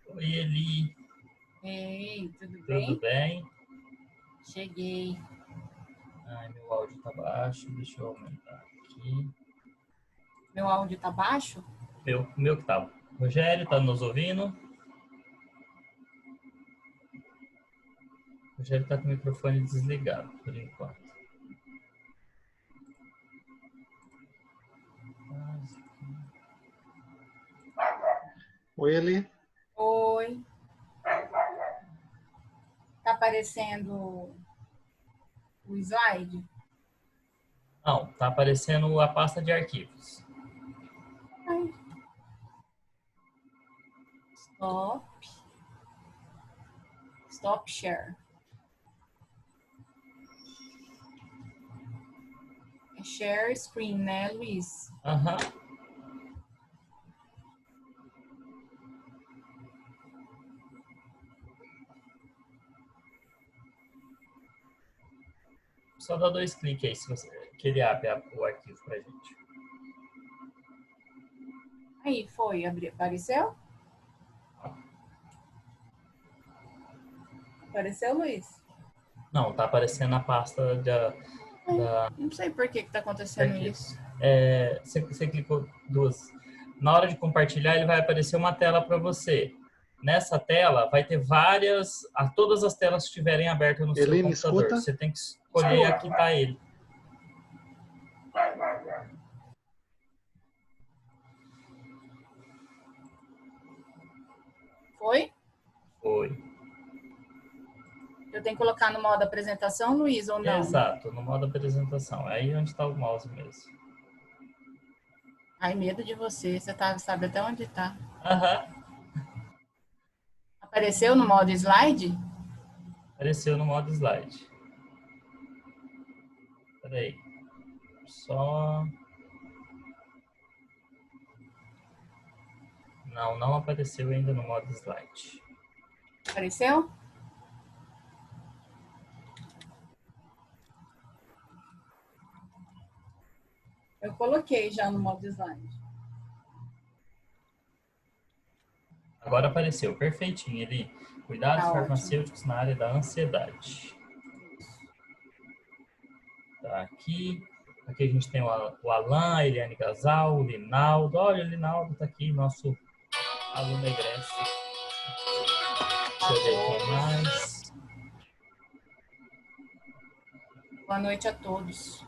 Oi, Eli. Ei, tudo bem? Tudo bem? Cheguei. Ai, meu áudio tá baixo. Deixa eu aumentar aqui. Meu áudio tá baixo? Meu que tá. Rogério, tá nos ouvindo? Rogério tá com o microfone desligado, por enquanto. Oi, Eli. Oi. Tá aparecendo o slide? Não, tá aparecendo a pasta de arquivos. Ai. Stop share. É share screen, né, Luiz? Aham. Só dá 2 cliques aí se você que ele abre o arquivo pra gente. Aí, foi. Apareceu? Apareceu, Luiz? Não, tá aparecendo a pasta da Não sei por que tá acontecendo arquivos. isso. Você clicou duas. Na hora de compartilhar, ele vai aparecer uma tela para você. Nessa tela vai ter todas as telas que estiverem abertas no seu Eli, me computador. escuta? Você tem que escolher a que tá ele. Foi? Foi. Eu tenho que colocar no modo apresentação, Luiz, ou não? Exato, no modo apresentação. É aí onde está o mouse mesmo. Ai, medo de você. Você sabe até onde tá. Aham. Apareceu no modo slide? Apareceu no modo slide. Peraí. Só... Não apareceu ainda no modo slide. Apareceu? Eu coloquei já no modo slide. Agora apareceu, perfeitinho ali. Cuidados Tá farmacêuticos na área da ansiedade. Tá aqui. Aqui a gente tem o Alan, a Eliane Gasal, o Linaldo. Olha, o Linaldo tá aqui, nosso aluno egresso. Deixa eu ver quem mais. Boa noite a todos.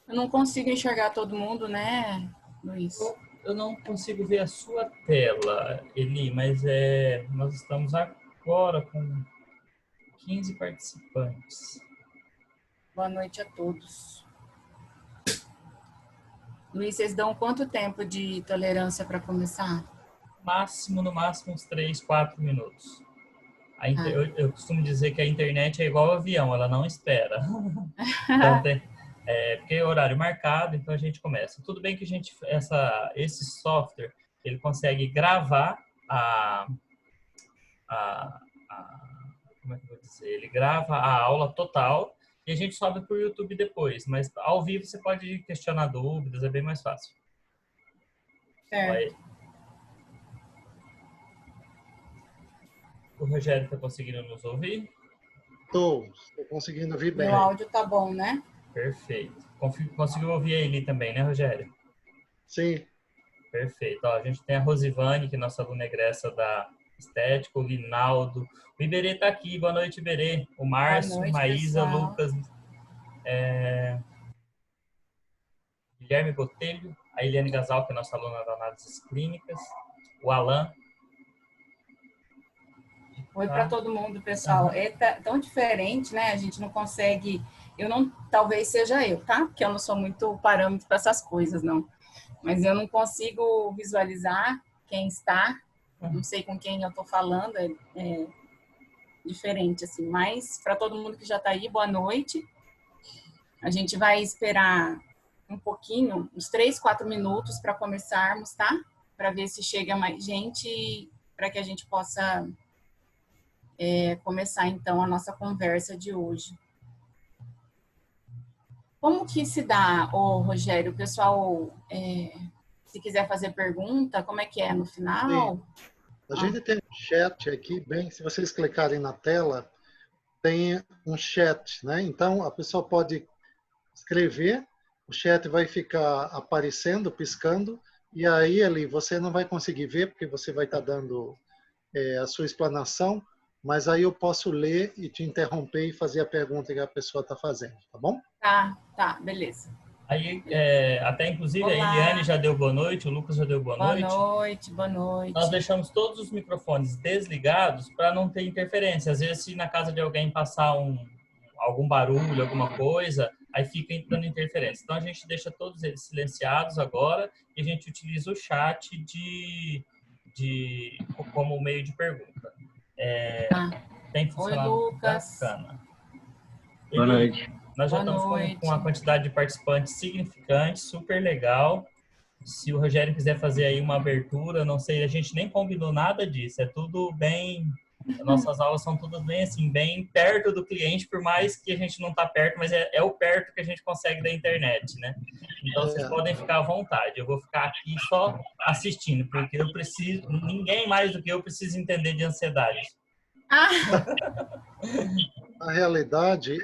Eu não consigo enxergar todo mundo, né, Luiz? Eu não consigo ver a sua tela, Eli, mas nós estamos agora com 15 participantes. Boa noite a todos. Luiz, vocês dão quanto tempo de tolerância para começar? No máximo uns 3, 4 minutos. Eu costumo dizer que a internet é igual ao avião, ela não espera. Então, porque é horário marcado, então a gente começa. Tudo bem que esse software, ele consegue gravar como é que eu vou dizer? Ele grava a aula total e a gente sobe para o YouTube depois, mas ao vivo você pode questionar dúvidas, é bem mais fácil. Certo. O Rogério está conseguindo nos ouvir? Estou conseguindo ouvir bem. Meu áudio tá bom, né? Perfeito. Conseguiu ouvir a Eli também, né, Rogério? Sim. Perfeito. Ó, a gente tem a Rosivane, que é nossa aluna egressa da Estética, o Linaldo. O Iberê está aqui. Boa noite, Iberê. O Márcio, Boa noite, Maísa, pessoal. Lucas, Guilherme Botelho, a Eliane Gasal, que é nossa aluna das análises clínicas, o Alan, Oi para Tá? todo mundo, pessoal. Aham. É tão diferente, né? A gente não consegue. Eu não, talvez seja eu, tá? Porque eu não sou muito parâmetro para essas coisas, não. Mas eu não consigo visualizar quem está. Não sei com quem eu estou falando. É diferente, assim. Mas para todo mundo que já está aí, boa noite. A gente vai esperar um pouquinho, uns 3, 4 minutos para começarmos, tá? Para ver se chega mais gente, para que a gente possa começar então a nossa conversa de hoje. Como que se dá, ô, Rogério? O pessoal, se quiser fazer pergunta, como é que é no Sim. final? A gente tem um chat aqui, bem, se vocês clicarem na tela, tem um chat, né? Então, a pessoa pode escrever, o chat vai ficar aparecendo, piscando, e aí ali você não vai conseguir ver, porque você vai estar dando a sua explanação, mas aí eu posso ler e te interromper e fazer a pergunta que a pessoa está fazendo, tá bom? Tá, beleza. Aí, até inclusive, a Eliane Olá, já deu boa noite, o Lucas já deu boa boa noite. noite, boa Nós noite. deixamos todos os microfones desligados para não ter interferência. Às vezes, se na casa de alguém passar algum barulho, alguma coisa, aí fica entrando interferência. Então, a gente deixa todos eles silenciados agora e a gente utiliza o chat como meio de pergunta. Tá. Tem Oi, funcionado Lucas. bacana. Boa Eli, noite. nós já Boa estamos com noite. uma quantidade de participantes significante, super legal. Se o Rogério quiser fazer aí uma abertura, não sei, a gente nem combinou nada disso, é tudo bem, nossas aulas são tudo bem assim, bem perto do cliente, por mais que a gente não está perto, mas é o perto que a gente consegue da internet, né? Então vocês É, podem ficar à vontade, eu vou ficar aqui só assistindo, porque eu preciso, ninguém mais do que eu precisa entender de ansiedade. Ah, na realidade,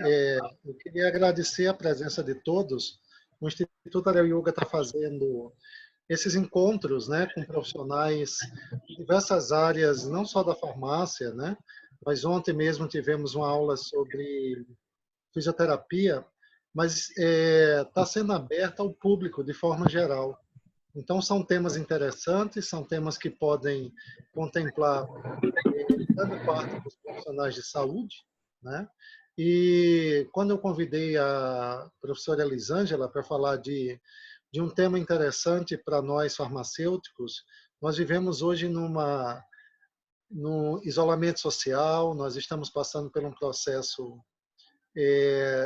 eu queria agradecer a presença de todos. O Instituto Arel Yoga está fazendo esses encontros, né, com profissionais de diversas áreas, não só da farmácia, né, mas ontem mesmo tivemos uma aula sobre fisioterapia, mas está sendo aberta ao público de forma geral. Então, são temas interessantes, são temas que podem contemplar grande parte dos profissionais de saúde, né? E quando eu convidei a professora Elisângela para falar de um tema interessante para nós farmacêuticos, nós vivemos hoje no isolamento social, nós estamos passando por um processo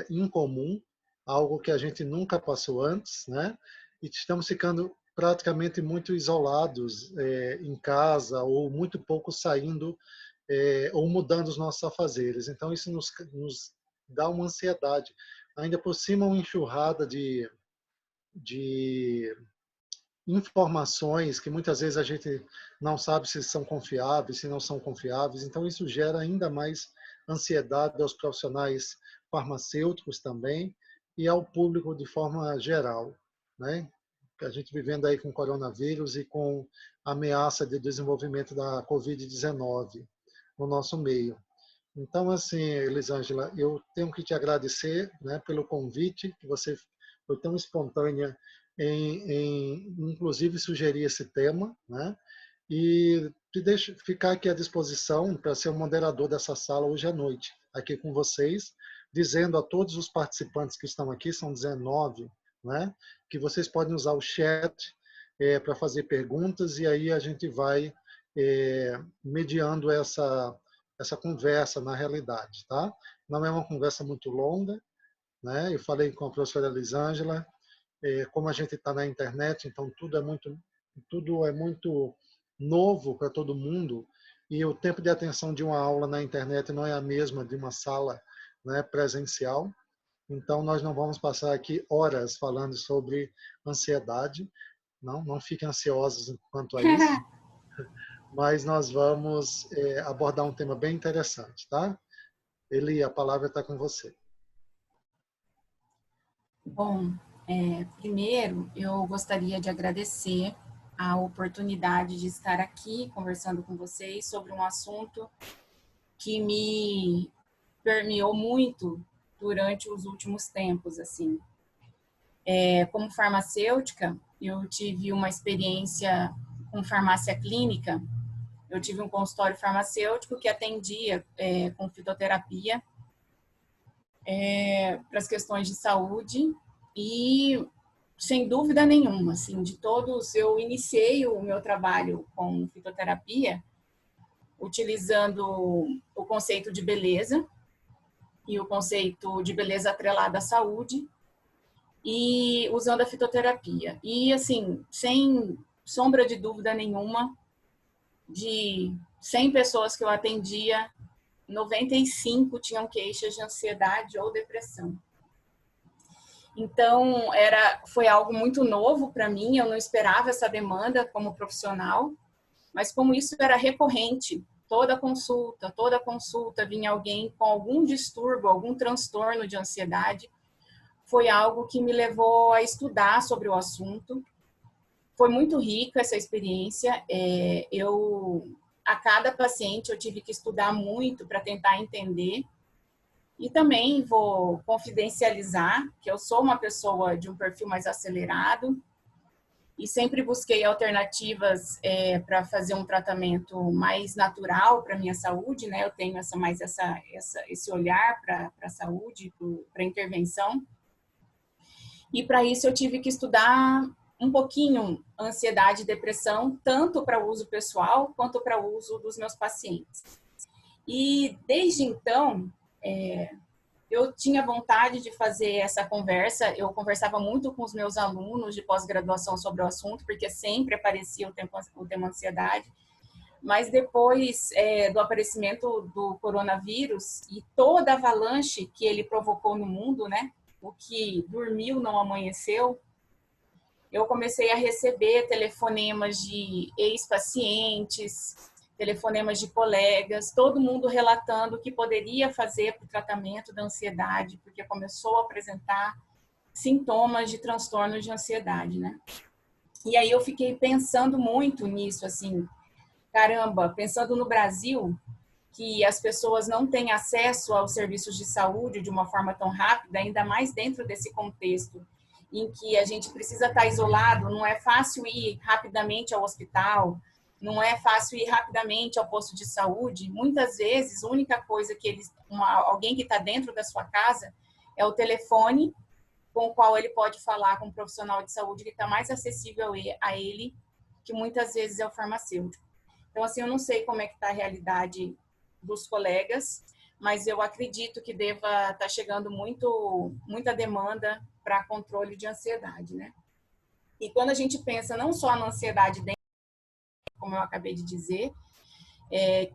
incomum, algo que a gente nunca passou antes, né? E estamos ficando praticamente muito isolados em casa ou muito pouco saindo ou mudando os nossos afazeres. Então isso nos dá uma ansiedade. Ainda por cima, uma enxurrada de informações que muitas vezes a gente não sabe se são confiáveis, se não são confiáveis. Então isso gera ainda mais ansiedade aos profissionais farmacêuticos também e ao público de forma geral, né? A gente vivendo aí com o coronavírus e com a ameaça de desenvolvimento da Covid-19 no nosso meio. Então, assim, Elisângela, eu tenho que te agradecer, né, pelo convite, que você foi tão espontânea inclusive, sugerir esse tema, né? E te deixo ficar aqui à disposição para ser o moderador dessa sala hoje à noite, aqui com vocês, dizendo a todos os participantes que estão aqui, são 19, né? Que vocês podem usar o chat para fazer perguntas e aí a gente vai mediando essa conversa na realidade, tá? Não é uma conversa muito longa, né? Eu falei com a professora Elisângela, como a gente está na internet, então tudo é muito novo para todo mundo e o tempo de atenção de uma aula na internet não é a mesma de uma sala, né, presencial. Então nós não vamos passar aqui horas falando sobre ansiedade, não fiquem ansiosos quanto a isso, mas nós vamos abordar um tema bem interessante, tá? Eli, a palavra está com você. bom, primeiro eu gostaria de agradecer a oportunidade de estar aqui conversando com vocês sobre um assunto que me permeou muito durante os últimos tempos, assim. Como farmacêutica, eu tive uma experiência com farmácia clínica. eu tive um consultório farmacêutico que atendia com fitoterapia para as questões de saúde e, sem dúvida nenhuma, assim, de todos, eu iniciei o meu trabalho com fitoterapia utilizando o conceito de beleza e o conceito de beleza atrelada à saúde e usando a fitoterapia. E, assim, sem sombra de dúvida nenhuma, de 100 pessoas que eu atendia, 95 tinham queixas de ansiedade ou depressão. Então, foi algo muito novo para mim, eu não esperava essa demanda como profissional, mas como isso era recorrente, toda consulta vinha alguém com algum distúrbio, algum transtorno de ansiedade, foi algo que me levou a estudar sobre o assunto. Foi muito rica essa experiência. A cada paciente eu tive que estudar muito para tentar entender. E também vou confidencializar que eu sou uma pessoa de um perfil mais acelerado e sempre busquei alternativas para fazer um tratamento mais natural para a minha saúde, né? Eu tenho esse olhar para a saúde, para a intervenção. E para isso eu tive que estudar um pouquinho ansiedade e depressão, tanto para uso pessoal quanto para uso dos meus pacientes. E desde então, eu tinha vontade de fazer essa conversa, eu conversava muito com os meus alunos de pós-graduação sobre o assunto, porque sempre aparecia o tema ansiedade, mas depois do aparecimento do coronavírus e toda a avalanche que ele provocou no mundo, né, o que dormiu não amanheceu, eu comecei a receber telefonemas de ex-pacientes, telefonemas de colegas, todo mundo relatando o que poderia fazer para o tratamento da ansiedade, porque começou a apresentar sintomas de transtorno de ansiedade, né? E aí eu fiquei pensando muito nisso, assim, caramba, pensando no Brasil, que as pessoas não têm acesso aos serviços de saúde de uma forma tão rápida, ainda mais dentro desse contexto em que a gente precisa estar isolado, não é fácil ir rapidamente ao hospital, não é fácil ir rapidamente ao posto de saúde. Muitas vezes, a única coisa que alguém que está dentro da sua casa é o telefone com o qual ele pode falar com um profissional de saúde que está mais acessível a ele, que muitas vezes é o farmacêutico. Então, assim, eu não sei como é que está a realidade dos colegas, mas eu acredito que deva estar chegando muita demanda para controle de ansiedade, né? E quando a gente pensa não só na ansiedade dentro, como eu acabei de dizer,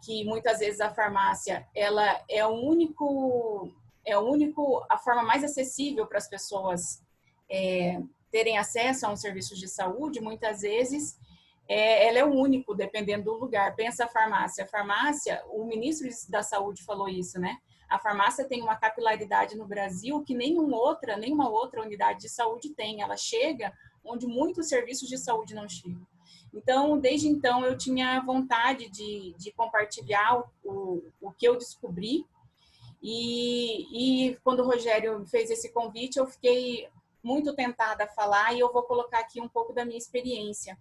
que muitas vezes a farmácia ela é a forma mais acessível para as pessoas terem acesso a um serviço de saúde, muitas vezes ela é o único, dependendo do lugar. Pensa a farmácia, o ministro da Saúde falou isso, né? A farmácia tem uma capilaridade no Brasil que nenhuma outra unidade de saúde tem. Ela chega onde muitos serviços de saúde não chegam. Então, desde então, eu tinha vontade de compartilhar o que eu descobri. E quando o Rogério fez esse convite, eu fiquei muito tentada a falar e eu vou colocar aqui um pouco da minha experiência.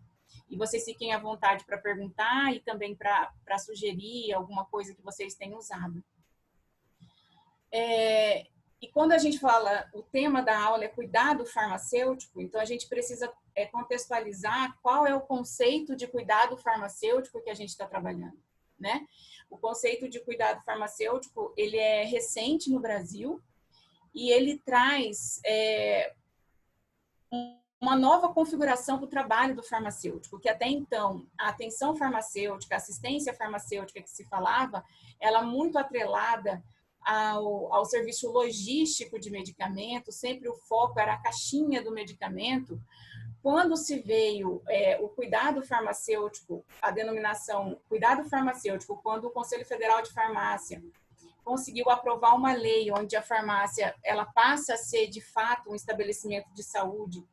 E vocês fiquem à vontade para perguntar e também para sugerir alguma coisa que vocês tenham usado. E quando a gente fala, o tema da aula é cuidado farmacêutico, então a gente precisa contextualizar qual é o conceito de cuidado farmacêutico que a gente está trabalhando, né? O conceito de cuidado farmacêutico, ele é recente no Brasil e ele traz uma nova configuração para o trabalho do farmacêutico, que até então a atenção farmacêutica, a assistência farmacêutica que se falava, ela muito atrelada ao serviço logístico de medicamento, sempre o foco era a caixinha do medicamento. Quando se veio o cuidado farmacêutico, a denominação cuidado farmacêutico, quando o Conselho Federal de Farmácia conseguiu aprovar uma lei onde a farmácia ela passa a ser de fato um estabelecimento de saúde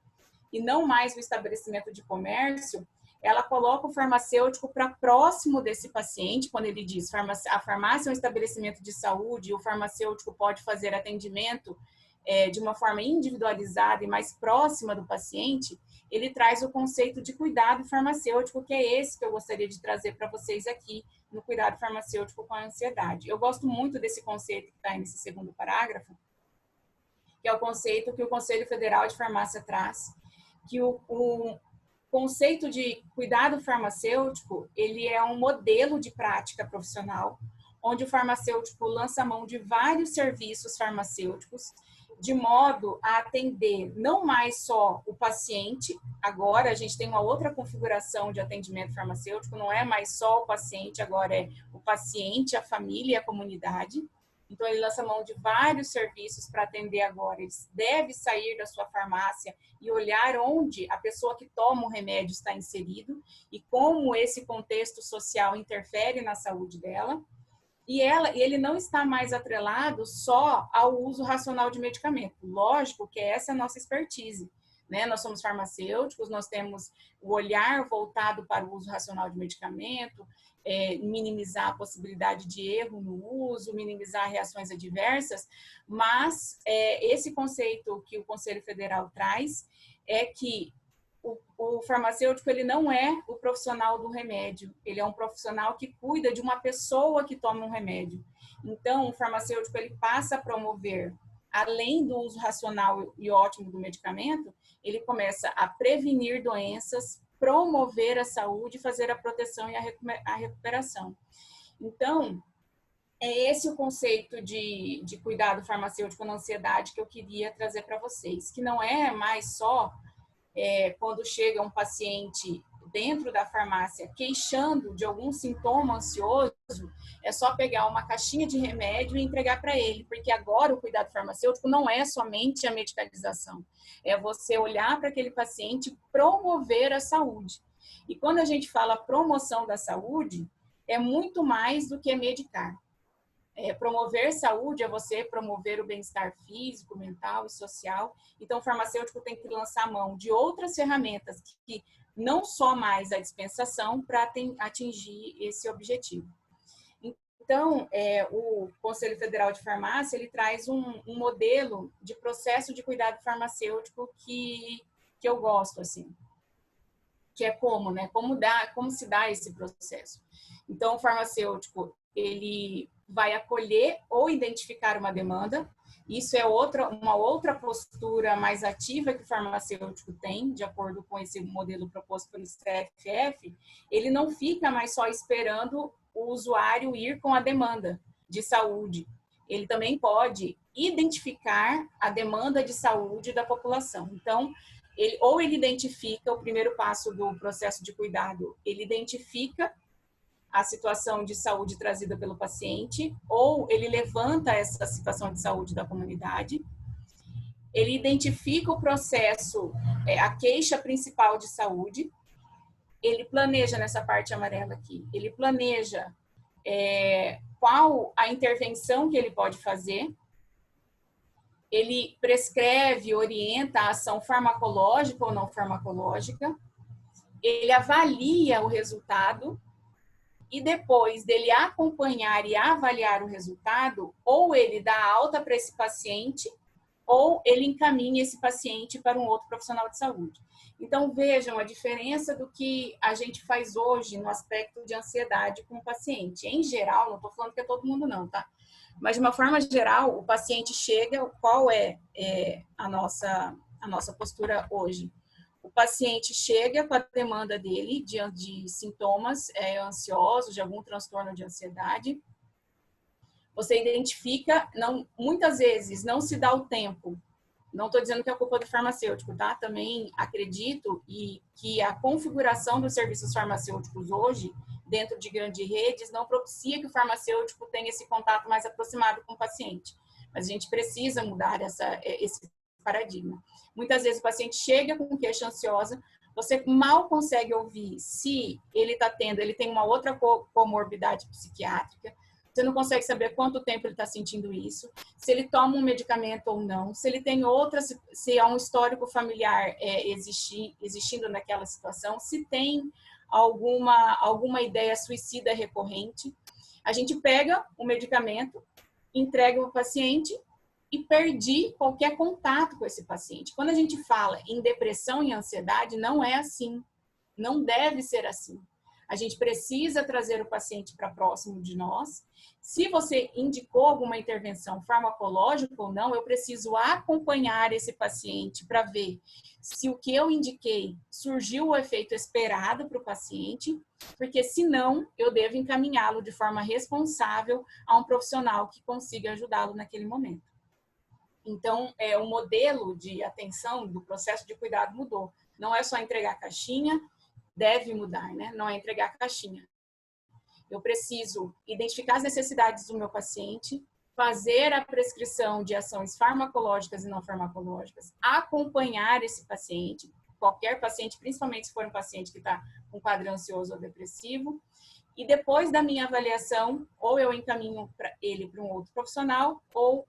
e não mais um estabelecimento de comércio, ela coloca o farmacêutico para próximo desse paciente, quando ele diz a farmácia é um estabelecimento de saúde, o farmacêutico pode fazer atendimento de uma forma individualizada e mais próxima do paciente, ele traz o conceito de cuidado farmacêutico, que é esse que eu gostaria de trazer para vocês aqui no cuidado farmacêutico com a ansiedade. Eu gosto muito desse conceito que está nesse segundo parágrafo, que é o conceito que o Conselho Federal de Farmácia traz, que o conceito de cuidado farmacêutico, ele é um modelo de prática profissional, onde o farmacêutico lança a mão de vários serviços farmacêuticos, de modo a atender não mais só o paciente, agora a gente tem uma outra configuração de atendimento farmacêutico, não é mais só o paciente, agora é o paciente, a família e a comunidade. Então, ele lança mão de vários serviços para atender agora. Ele deve sair da sua farmácia e olhar onde a pessoa que toma o remédio está inserido e como esse contexto social interfere na saúde dela. E ele não está mais atrelado só ao uso racional de medicamento. Lógico que essa é a nossa expertise, né? Nós somos farmacêuticos, nós temos o olhar voltado para o uso racional de medicamento, minimizar a possibilidade de erro no uso, minimizar reações adversas, mas esse conceito que o Conselho Federal traz é que o farmacêutico, ele não é o profissional do remédio, ele é um profissional que cuida de uma pessoa que toma um remédio. Então, o farmacêutico, ele passa a promover, além do uso racional e ótimo do medicamento, ele começa a prevenir doenças, promover a saúde, fazer a proteção e a recuperação. Então, é esse o conceito de cuidado farmacêutico na ansiedade que eu queria trazer para vocês, que não é mais só quando chega um paciente dentro da farmácia queixando de algum sintoma ansioso, é só pegar uma caixinha de remédio e entregar para ele, porque agora o cuidado farmacêutico não é somente a medicalização, é você olhar para aquele paciente e promover a saúde. E quando a gente fala promoção da saúde, é muito mais do que medicar. Promover saúde é você promover o bem-estar físico, mental e social. Então, o farmacêutico tem que lançar mão de outras ferramentas que não só mais a dispensação para atingir esse objetivo. Então, o Conselho Federal de Farmácia, ele traz um modelo de processo de cuidado farmacêutico que eu gosto, assim, que é como se dá esse processo. Então, o farmacêutico, ele vai acolher ou identificar uma demanda. Isso é uma outra postura mais ativa que o farmacêutico tem, de acordo com esse modelo proposto pelo CFF. Ele não fica mais só esperando o usuário ir com a demanda de saúde. Ele também pode identificar a demanda de saúde da população. Então, ele identifica o primeiro passo do processo de cuidado, ele identifica a situação de saúde trazida pelo paciente, ou ele levanta essa situação de saúde da comunidade, ele identifica o processo, a queixa principal de saúde, ele planeja nessa parte amarela aqui, ele planeja qual a intervenção que ele pode fazer, ele prescreve, orienta a ação farmacológica ou não farmacológica, ele avalia o resultado, e depois dele acompanhar e avaliar o resultado, ou ele dá alta para esse paciente, ou ele encaminha esse paciente para um outro profissional de saúde. Então, vejam a diferença do que a gente faz hoje no aspecto de ansiedade com o paciente. Em geral, não estou falando que é todo mundo não, tá? Mas, de uma forma geral, o paciente chega, qual é a nossa postura hoje? O paciente chega com a demanda dele de sintomas ansiosos, de algum transtorno de ansiedade. Você identifica, muitas vezes não se dá o tempo. Não estou dizendo que é culpa do farmacêutico, tá? Também acredito que a configuração dos serviços farmacêuticos hoje, dentro de grandes redes, não propicia que o farmacêutico tenha esse contato mais aproximado com o paciente. Mas a gente precisa mudar esse paradigma. Muitas vezes o paciente chega com queixa ansiosa, você mal consegue ouvir se ele tem uma outra comorbidade psiquiátrica, você não consegue saber quanto tempo ele está sentindo isso, se ele toma um medicamento ou não, se ele tem se há um histórico familiar existindo naquela situação, se tem alguma ideia suicida recorrente. A gente pega o medicamento, entrega o paciente e perdi qualquer contato com esse paciente. Quando a gente fala em depressão e ansiedade, não é assim. Não deve ser assim. A gente precisa trazer o paciente para próximo de nós. Se você indicou alguma intervenção farmacológica ou não, eu preciso acompanhar esse paciente para ver se o que eu indiquei surgiu o efeito esperado para o paciente, porque senão eu devo encaminhá-lo de forma responsável a um profissional que consiga ajudá-lo naquele momento. Então, o modelo de atenção do processo de cuidado mudou. Não é só entregar a caixinha, deve mudar, né? Não é entregar a caixinha. Eu preciso identificar as necessidades do meu paciente, fazer a prescrição de ações farmacológicas e não farmacológicas, acompanhar esse paciente, qualquer paciente, principalmente se for um paciente que está com quadro ansioso ou depressivo, e depois da minha avaliação, ou eu encaminho ele para um outro profissional, ou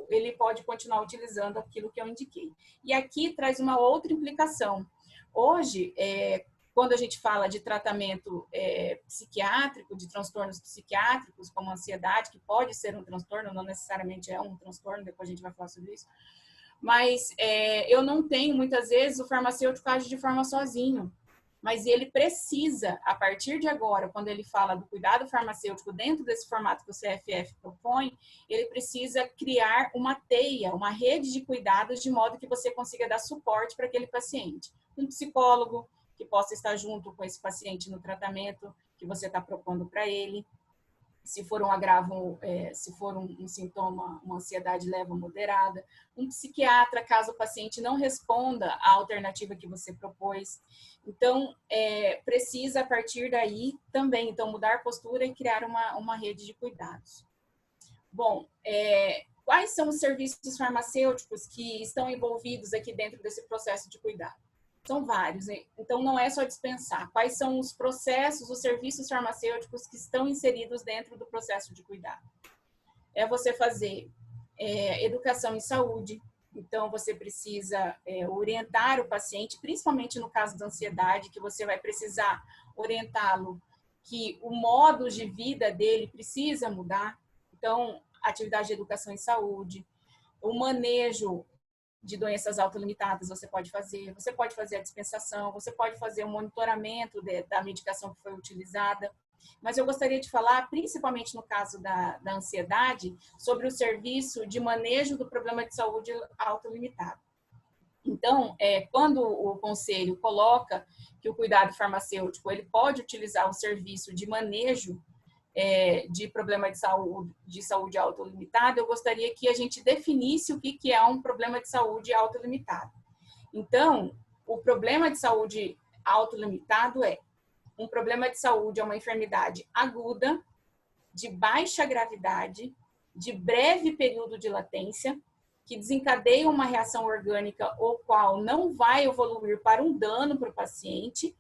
ele pode continuar utilizando aquilo que eu indiquei. E aqui traz uma outra implicação. Hoje, quando a gente fala de tratamento psiquiátrico, de transtornos psiquiátricos, como ansiedade, que pode ser um transtorno, não necessariamente é um transtorno, depois a gente vai falar sobre isso, mas eu não tenho, muitas vezes, o farmacêutico age de forma sozinho, mas ele precisa, a partir de agora, quando ele fala do cuidado farmacêutico dentro desse formato que o CFF propõe, ele precisa criar uma teia, uma rede de cuidados, de modo que você consiga dar suporte para aquele paciente. Um psicólogo que possa estar junto com esse paciente no tratamento que você está propondo para ele. Se for um agravo, se for um sintoma, uma ansiedade leve ou moderada. Um psiquiatra, caso o paciente não responda à alternativa que você propôs. Então, precisa, a partir daí, também, então, mudar postura e criar uma rede de cuidados. Bom, quais são os serviços farmacêuticos que estão envolvidos aqui dentro desse processo de cuidado? São vários, então não é só dispensar. Quais são os processos, os serviços farmacêuticos que estão inseridos dentro do processo de cuidado? É você fazer educação em saúde, então você precisa orientar o paciente, principalmente no caso da ansiedade, que você vai precisar orientá-lo que o modo de vida dele precisa mudar. Então, atividade de educação em saúde, o manejo de doenças autolimitadas você pode fazer a dispensação, você pode fazer o monitoramento da medicação que foi utilizada. Mas eu gostaria de falar, principalmente no caso da ansiedade, sobre o serviço de manejo do problema de saúde autolimitado. Então, quando o conselho coloca que o cuidado farmacêutico ele pode utilizar o serviço de manejo de problema de saúde autolimitada, eu gostaria que a gente definisse o que é um problema de saúde autolimitado. Então, o problema de saúde autolimitado um problema de saúde, é uma enfermidade aguda, de baixa gravidade, de breve período de latência, que desencadeia uma reação orgânica, o qual não vai evoluir para um dano para o paciente,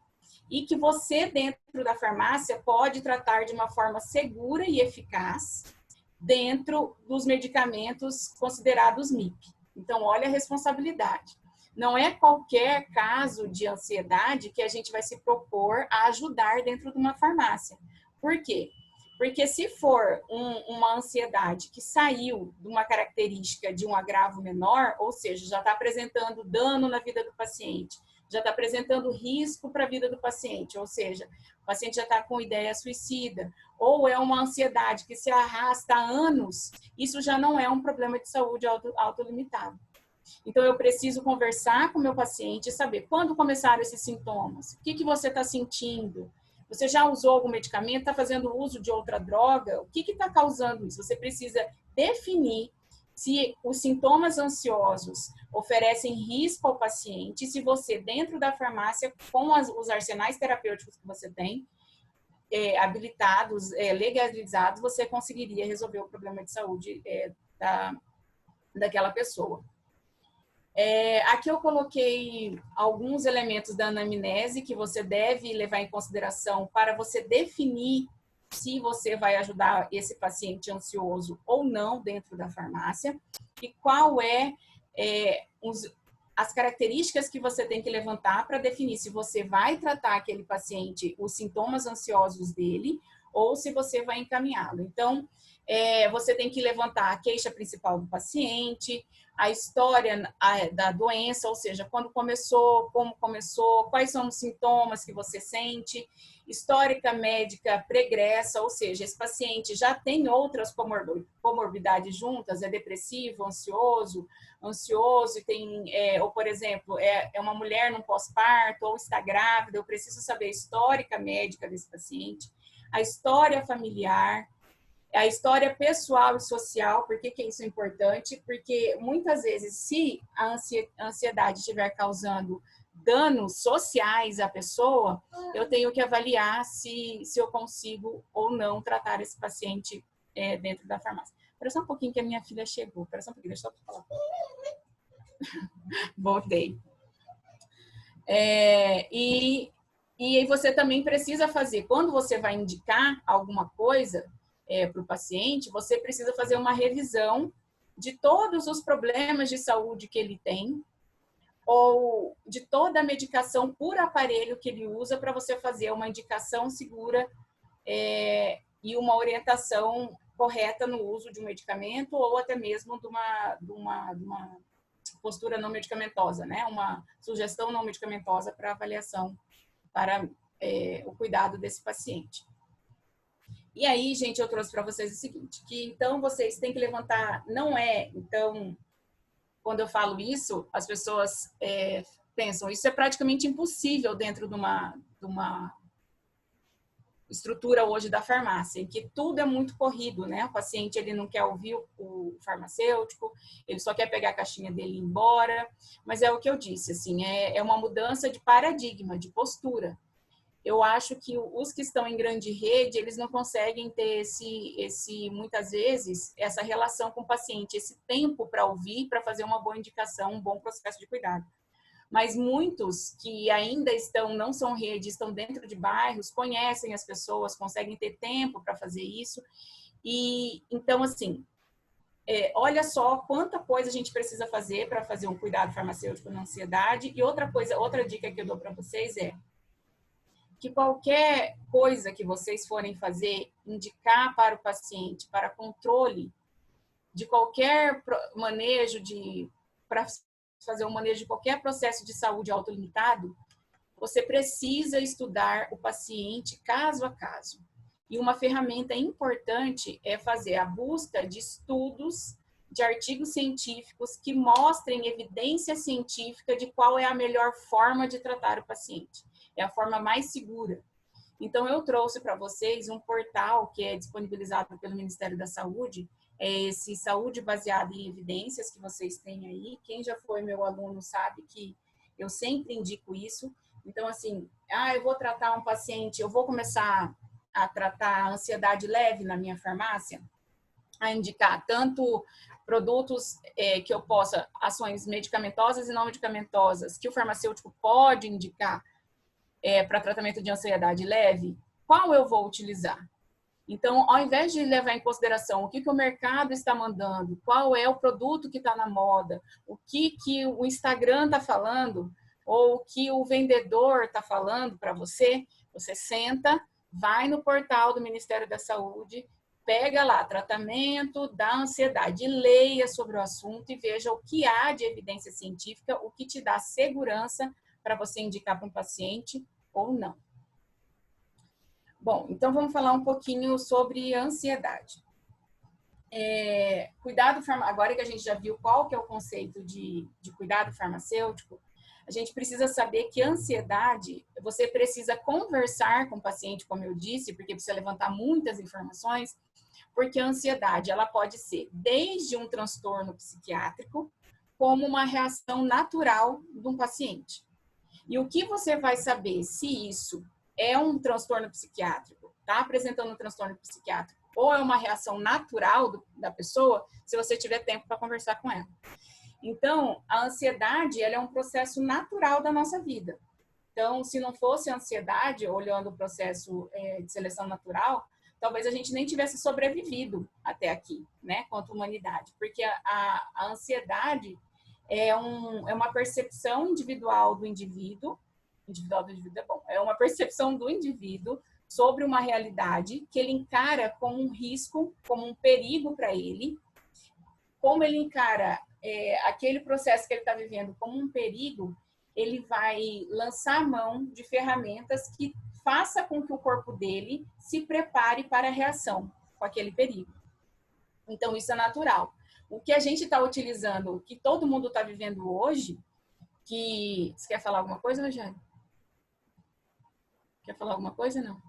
e que você, dentro da farmácia, pode tratar de uma forma segura e eficaz dentro dos medicamentos considerados MIP. Então, olha a responsabilidade. Não é qualquer caso de ansiedade que a gente vai se propor a ajudar dentro de uma farmácia. Por quê? Porque se for uma ansiedade que saiu de uma característica de um agravo menor, ou seja, já está apresentando dano na vida do paciente, já está apresentando risco para a vida do paciente, ou seja, o paciente já está com ideia suicida, ou é uma ansiedade que se arrasta há anos, isso já não é um problema de saúde autolimitado. Então, eu preciso conversar com o meu paciente e saber quando começaram esses sintomas, o que você está sentindo, você já usou algum medicamento, está fazendo uso de outra droga, o que está causando isso? Você precisa definir se os sintomas ansiosos oferecem risco ao paciente, se você, dentro da farmácia, com os arsenais terapêuticos que você tem, habilitados, legalizados, você conseguiria resolver o problema de saúde daquela pessoa. Aqui eu coloquei alguns elementos da anamnese que você deve levar em consideração para você definir se você vai ajudar esse paciente ansioso ou não dentro da farmácia, e qual as características que você tem que levantar para definir se você vai tratar aquele paciente, os sintomas ansiosos dele, ou se você vai encaminhá-lo. Então, Você tem que levantar a queixa principal do paciente, a história da doença, ou seja, quando começou, como começou, quais são os sintomas que você sente, histórica médica pregressa, ou seja, esse paciente já tem outras comorbidades juntas, é depressivo, ansioso e tem, ou por exemplo, é uma mulher num pós-parto ou está grávida, eu preciso saber a histórica médica desse paciente, a história familiar, a história pessoal e social. Por que isso é importante? Porque muitas vezes, se a ansiedade estiver causando danos sociais à pessoa, eu tenho que avaliar se eu consigo ou não tratar esse paciente dentro da farmácia. Espera só um pouquinho que a minha filha chegou. Espera só um pouquinho, deixa eu falar. Voltei. E aí você também precisa fazer, quando você vai indicar alguma coisa para o paciente, você precisa fazer uma revisão de todos os problemas de saúde que ele tem, ou de toda a medicação por aparelho que ele usa, para você fazer uma indicação segura e uma orientação correta no uso de um medicamento, ou até mesmo de uma postura não medicamentosa, né? Uma sugestão não medicamentosa para avaliação, para o cuidado desse paciente. E aí, gente, eu trouxe para vocês o seguinte, que então vocês têm que levantar, então, quando eu falo isso, as pessoas pensam, isso é praticamente impossível dentro de uma estrutura hoje da farmácia, em que tudo é muito corrido, né? O paciente, ele não quer ouvir o farmacêutico, ele só quer pegar a caixinha dele e ir embora, mas é o que eu disse, assim, é uma mudança de paradigma, de postura. Eu acho que os que estão em grande rede, eles não conseguem ter muitas vezes, essa relação com o paciente, esse tempo para ouvir, para fazer uma boa indicação, um bom processo de cuidado. Mas muitos que ainda não são rede, estão dentro de bairros, conhecem as pessoas, conseguem ter tempo para fazer isso. E então, assim, olha só quanta coisa a gente precisa fazer para fazer um cuidado farmacêutico na ansiedade. E outra dica que eu dou para vocês é que qualquer coisa que vocês forem fazer, indicar para o paciente, para controle de qualquer manejo para fazer um manejo de qualquer processo de saúde autolimitado, você precisa estudar o paciente caso a caso. E uma ferramenta importante é fazer a busca de estudos, de artigos científicos que mostrem evidência científica de qual é a melhor forma de tratar o paciente. É a forma mais segura. Então, eu trouxe para vocês um portal que é disponibilizado pelo Ministério da Saúde, esse Saúde Baseada em Evidências que vocês têm aí. Quem já foi meu aluno sabe que eu sempre indico isso. Então, assim, eu vou tratar um paciente, eu vou começar a tratar a ansiedade leve na minha farmácia, a indicar tanto produtos que eu possa, ações medicamentosas e não medicamentosas, que o farmacêutico pode indicar para tratamento de ansiedade leve, qual eu vou utilizar? Então, ao invés de levar em consideração o que o mercado está mandando, qual é o produto que está na moda, o que o Instagram está falando, ou o que o vendedor está falando para você, você senta, vai no portal do Ministério da Saúde, pega lá tratamento da ansiedade, leia sobre o assunto e veja o que há de evidência científica, o que te dá segurança para você indicar para um paciente ou não. Bom, então vamos falar um pouquinho sobre ansiedade. Agora que a gente já viu qual que é o conceito de cuidado farmacêutico, a gente precisa saber que ansiedade, você precisa conversar com o paciente, como eu disse, porque precisa levantar muitas informações, porque a ansiedade, ela pode ser desde um transtorno psiquiátrico, como uma reação natural de um paciente. E o que você vai saber se isso é um transtorno psiquiátrico, está apresentando um transtorno psiquiátrico, ou é uma reação natural da pessoa, se você tiver tempo para conversar com ela. Então, a ansiedade, ela é um processo natural da nossa vida. Então, se não fosse a ansiedade, olhando o processo de seleção natural, talvez a gente nem tivesse sobrevivido até aqui, né, quanto humanidade. Porque a ansiedade é uma percepção individual do indivíduo é bom, é uma percepção do indivíduo sobre uma realidade que ele encara como um risco, como um perigo para ele, como ele encara aquele processo que ele está vivendo como um perigo, ele vai lançar a mão de ferramentas que faça com que o corpo dele se prepare para a reação com aquele perigo. Então, isso é natural. O que a gente está utilizando, o que todo mundo está vivendo hoje, que... Você quer falar alguma coisa, Rogério? Quer falar alguma coisa, não?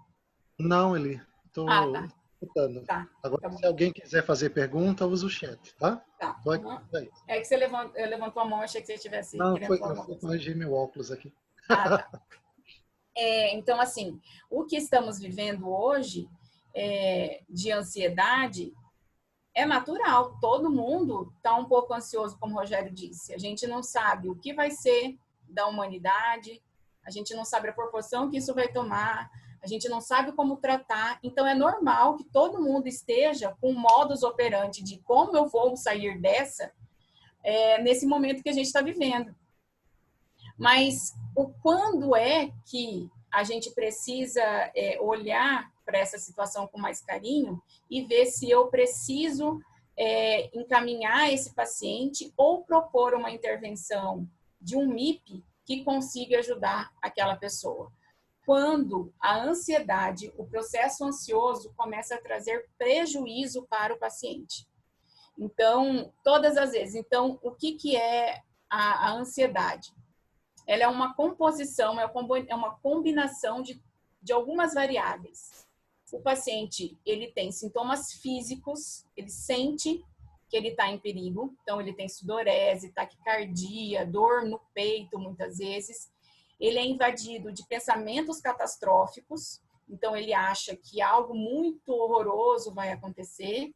Não, Eli. Ah, Estou tá. escutando. Tá. Agora, Tá bom. se alguém quiser fazer pergunta, usa o chat, tá? Tá. Tô aqui, Uhum. É que você levantou a mão, achei que você estivesse não, querendo falar eu alguma fui coisa. corrigir meu óculos aqui. Ah, tá. Então, assim, o que estamos vivendo hoje de ansiedade é natural. Todo mundo está um pouco ansioso, como o Rogério disse. A gente não sabe o que vai ser da humanidade, a gente não sabe a proporção que isso vai tomar, a gente não sabe como tratar. Então, é normal que todo mundo esteja com modus operandi de como eu vou sair dessa nesse momento que a gente está vivendo. Mas quando é que a gente precisa olhar para essa situação com mais carinho e ver se eu preciso encaminhar esse paciente ou propor uma intervenção de um MIP que consiga ajudar aquela pessoa? Quando a ansiedade, o processo ansioso começa a trazer prejuízo para o paciente. Então, todas as vezes. Então, o que é a ansiedade? Ela é uma composição, é uma combinação de algumas variáveis. O paciente, ele tem sintomas físicos, ele sente que ele está em perigo, então ele tem sudorese, taquicardia, dor no peito, muitas vezes. Ele é invadido de pensamentos catastróficos, então ele acha que algo muito horroroso vai acontecer.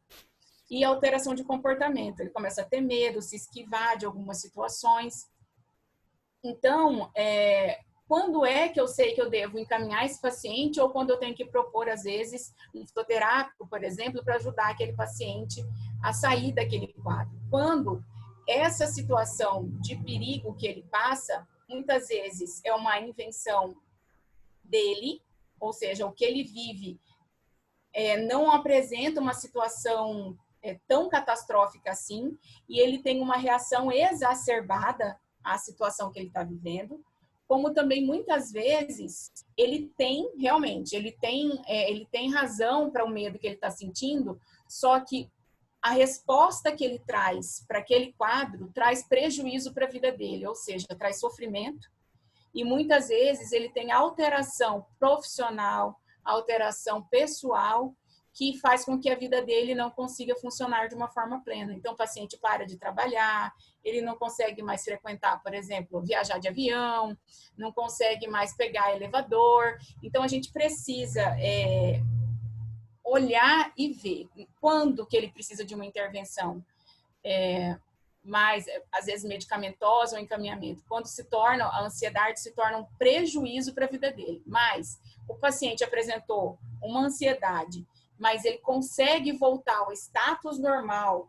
E alteração de comportamento, ele começa a ter medo, se esquivar de algumas situações. Então, quando é que eu sei que eu devo encaminhar esse paciente ou quando eu tenho que propor, às vezes, um fitoterápico, por exemplo, para ajudar aquele paciente a sair daquele quadro? Quando essa situação de perigo que ele passa, muitas vezes é uma invenção dele, ou seja, o que ele vive não apresenta uma situação tão catastrófica assim, e ele tem uma reação exacerbada à situação que ele está vivendo, como também muitas vezes ele tem realmente, ele tem razão para o medo que ele está sentindo, só que a resposta que ele traz para aquele quadro traz prejuízo para a vida dele, ou seja, traz sofrimento, e muitas vezes ele tem alteração profissional, alteração pessoal, que faz com que a vida dele não consiga funcionar de uma forma plena. Então, o paciente para de trabalhar, ele não consegue mais frequentar, por exemplo, viajar de avião, não consegue mais pegar elevador. Então, a gente precisa olhar e ver quando que ele precisa de uma intervenção mais, às vezes, medicamentosa ou encaminhamento. Quando a ansiedade se torna um prejuízo para a vida dele. Mas o paciente apresentou uma ansiedade, mas ele consegue voltar ao status normal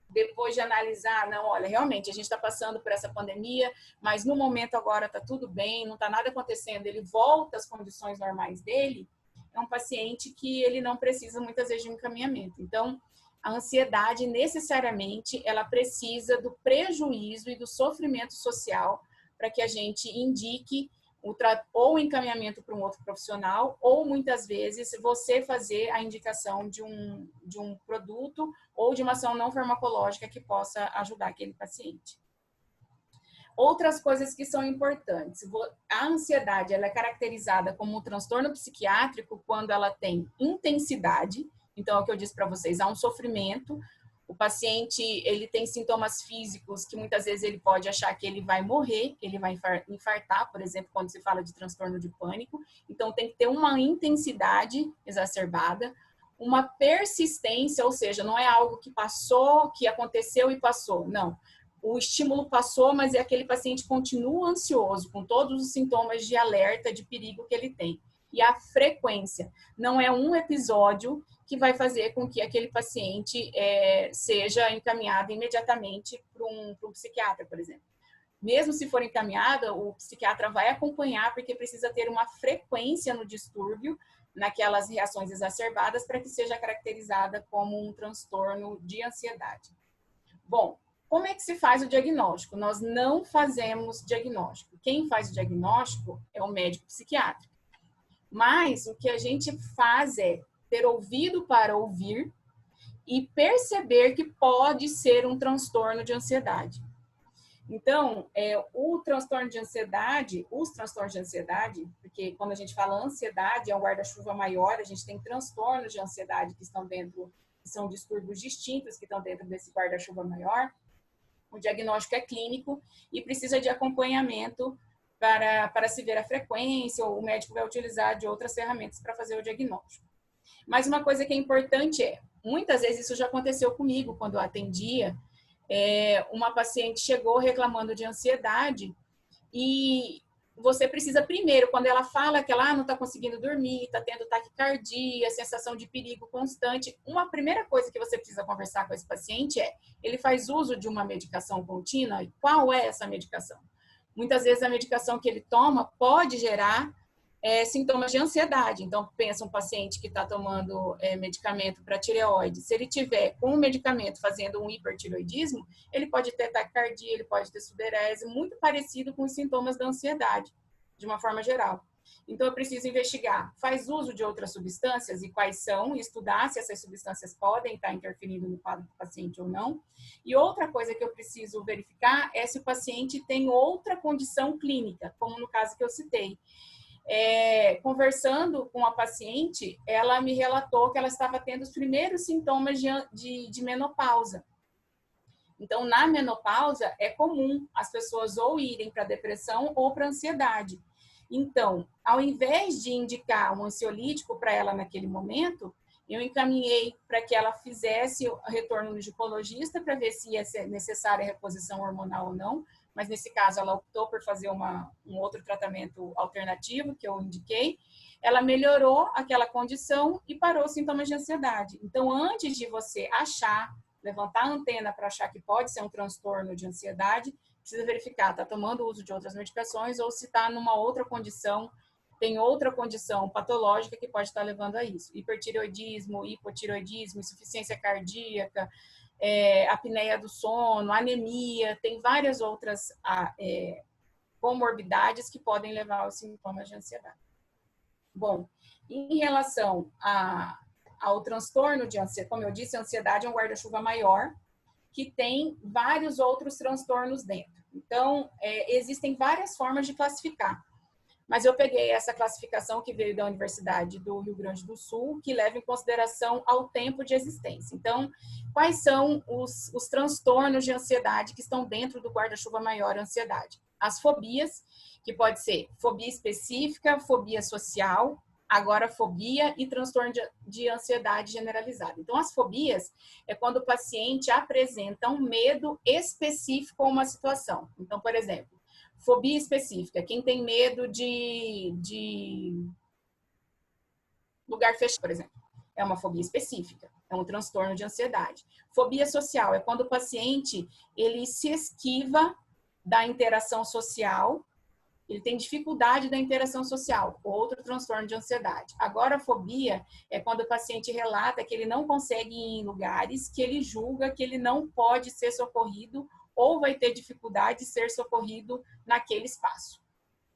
depois de analisar, não, olha, realmente a gente está passando por essa pandemia, mas no momento agora está tudo bem, não está nada acontecendo, ele volta às condições normais dele, é um paciente que ele não precisa muitas vezes de um encaminhamento. Então, a ansiedade necessariamente ela precisa do prejuízo e do sofrimento social para que a gente indique ou encaminhamento para um outro profissional, ou muitas vezes você fazer a indicação de um produto ou de uma ação não farmacológica que possa ajudar aquele paciente. Outras coisas que são importantes. A ansiedade ela é caracterizada como um transtorno psiquiátrico quando ela tem intensidade. Então, é o que eu disse para vocês, há um sofrimento. O paciente, ele tem sintomas físicos que muitas vezes ele pode achar que ele vai morrer, que ele vai infartar, por exemplo, quando se fala de transtorno de pânico. Então, tem que ter uma intensidade exacerbada, uma persistência, ou seja, não é algo que passou, que aconteceu e passou. Não. O estímulo passou, mas aquele paciente continua ansioso, com todos os sintomas de alerta, de perigo que ele tem. E a frequência. Não é um episódio que vai fazer com que aquele paciente seja encaminhado imediatamente para um psiquiatra, por exemplo. Mesmo se for encaminhado, o psiquiatra vai acompanhar, porque precisa ter uma frequência no distúrbio naquelas reações exacerbadas para que seja caracterizada como um transtorno de ansiedade. Bom, como é que se faz o diagnóstico? Nós não fazemos diagnóstico. Quem faz o diagnóstico é o médico psiquiátrico. Mas o que a gente faz é ter ouvido para ouvir e perceber que pode ser um transtorno de ansiedade. Então, os transtornos de ansiedade, porque quando a gente fala ansiedade, é um guarda-chuva maior, a gente tem transtornos de ansiedade que estão dentro, que são distúrbios distintos que estão dentro desse guarda-chuva maior. O diagnóstico é clínico e precisa de acompanhamento para se ver a frequência, ou o médico vai utilizar de outras ferramentas para fazer o diagnóstico. Mas uma coisa que é importante muitas vezes isso já aconteceu comigo quando eu atendia, uma paciente chegou reclamando de ansiedade e você precisa primeiro, quando ela fala que ela não está conseguindo dormir, está tendo taquicardia, sensação de perigo constante, uma primeira coisa que você precisa conversar com esse paciente ele faz uso de uma medicação contínua? E qual é essa medicação? Muitas vezes a medicação que ele toma pode gerar sintomas de ansiedade. Então, pensa um paciente que está tomando medicamento para tireoide. Se ele tiver com o medicamento fazendo um hipertireoidismo, ele pode ter taquicardia, ele pode ter sudorese, muito parecido com os sintomas da ansiedade, de uma forma geral. Então, eu preciso investigar, faz uso de outras substâncias e quais são, e estudar se essas substâncias podem estar interferindo no quadro do paciente ou não. E outra coisa que eu preciso verificar é se o paciente tem outra condição clínica, como no caso que eu citei. Conversando com a paciente, ela me relatou que ela estava tendo os primeiros sintomas de menopausa. Então, na menopausa, é comum as pessoas ou irem para depressão ou para ansiedade. Então, ao invés de indicar um ansiolítico para ela naquele momento, eu encaminhei para que ela fizesse o retorno no ginecologista para ver se ia ser necessária a reposição hormonal ou não. Mas nesse caso ela optou por fazer um outro tratamento alternativo que eu indiquei. Ela melhorou aquela condição e parou os sintomas de ansiedade. Então, antes de você levantar a antena para achar que pode ser um transtorno de ansiedade, precisa verificar, está tomando uso de outras medicações ou se está numa outra condição, tem outra condição patológica que pode estar levando a isso. Hipertireoidismo, hipotireoidismo, insuficiência cardíaca, apneia do sono, anemia, tem várias outras comorbidades que podem levar aos sintomas de ansiedade. Bom, em relação ao transtorno de ansiedade, como eu disse, a ansiedade é um guarda-chuva maior que tem vários outros transtornos dentro. Então, existem várias formas de classificar. Mas eu peguei essa classificação que veio da Universidade do Rio Grande do Sul, que leva em consideração ao tempo de existência. Então, quais são os transtornos de ansiedade que estão dentro do guarda-chuva maior ansiedade? As fobias, que pode ser fobia específica, fobia social, agorafobia e transtorno de ansiedade generalizada. Então, as fobias é quando o paciente apresenta um medo específico a uma situação. Então, por exemplo, fobia específica, quem tem medo de lugar fechado, por exemplo, é uma fobia específica, é um transtorno de ansiedade. Fobia social é quando o paciente ele se esquiva da interação social, ele tem dificuldade da interação social, outro transtorno de ansiedade. Agorafobia é quando o paciente relata que ele não consegue ir em lugares, que ele julga que ele não pode ser socorrido ou vai ter dificuldade de ser socorrido naquele espaço.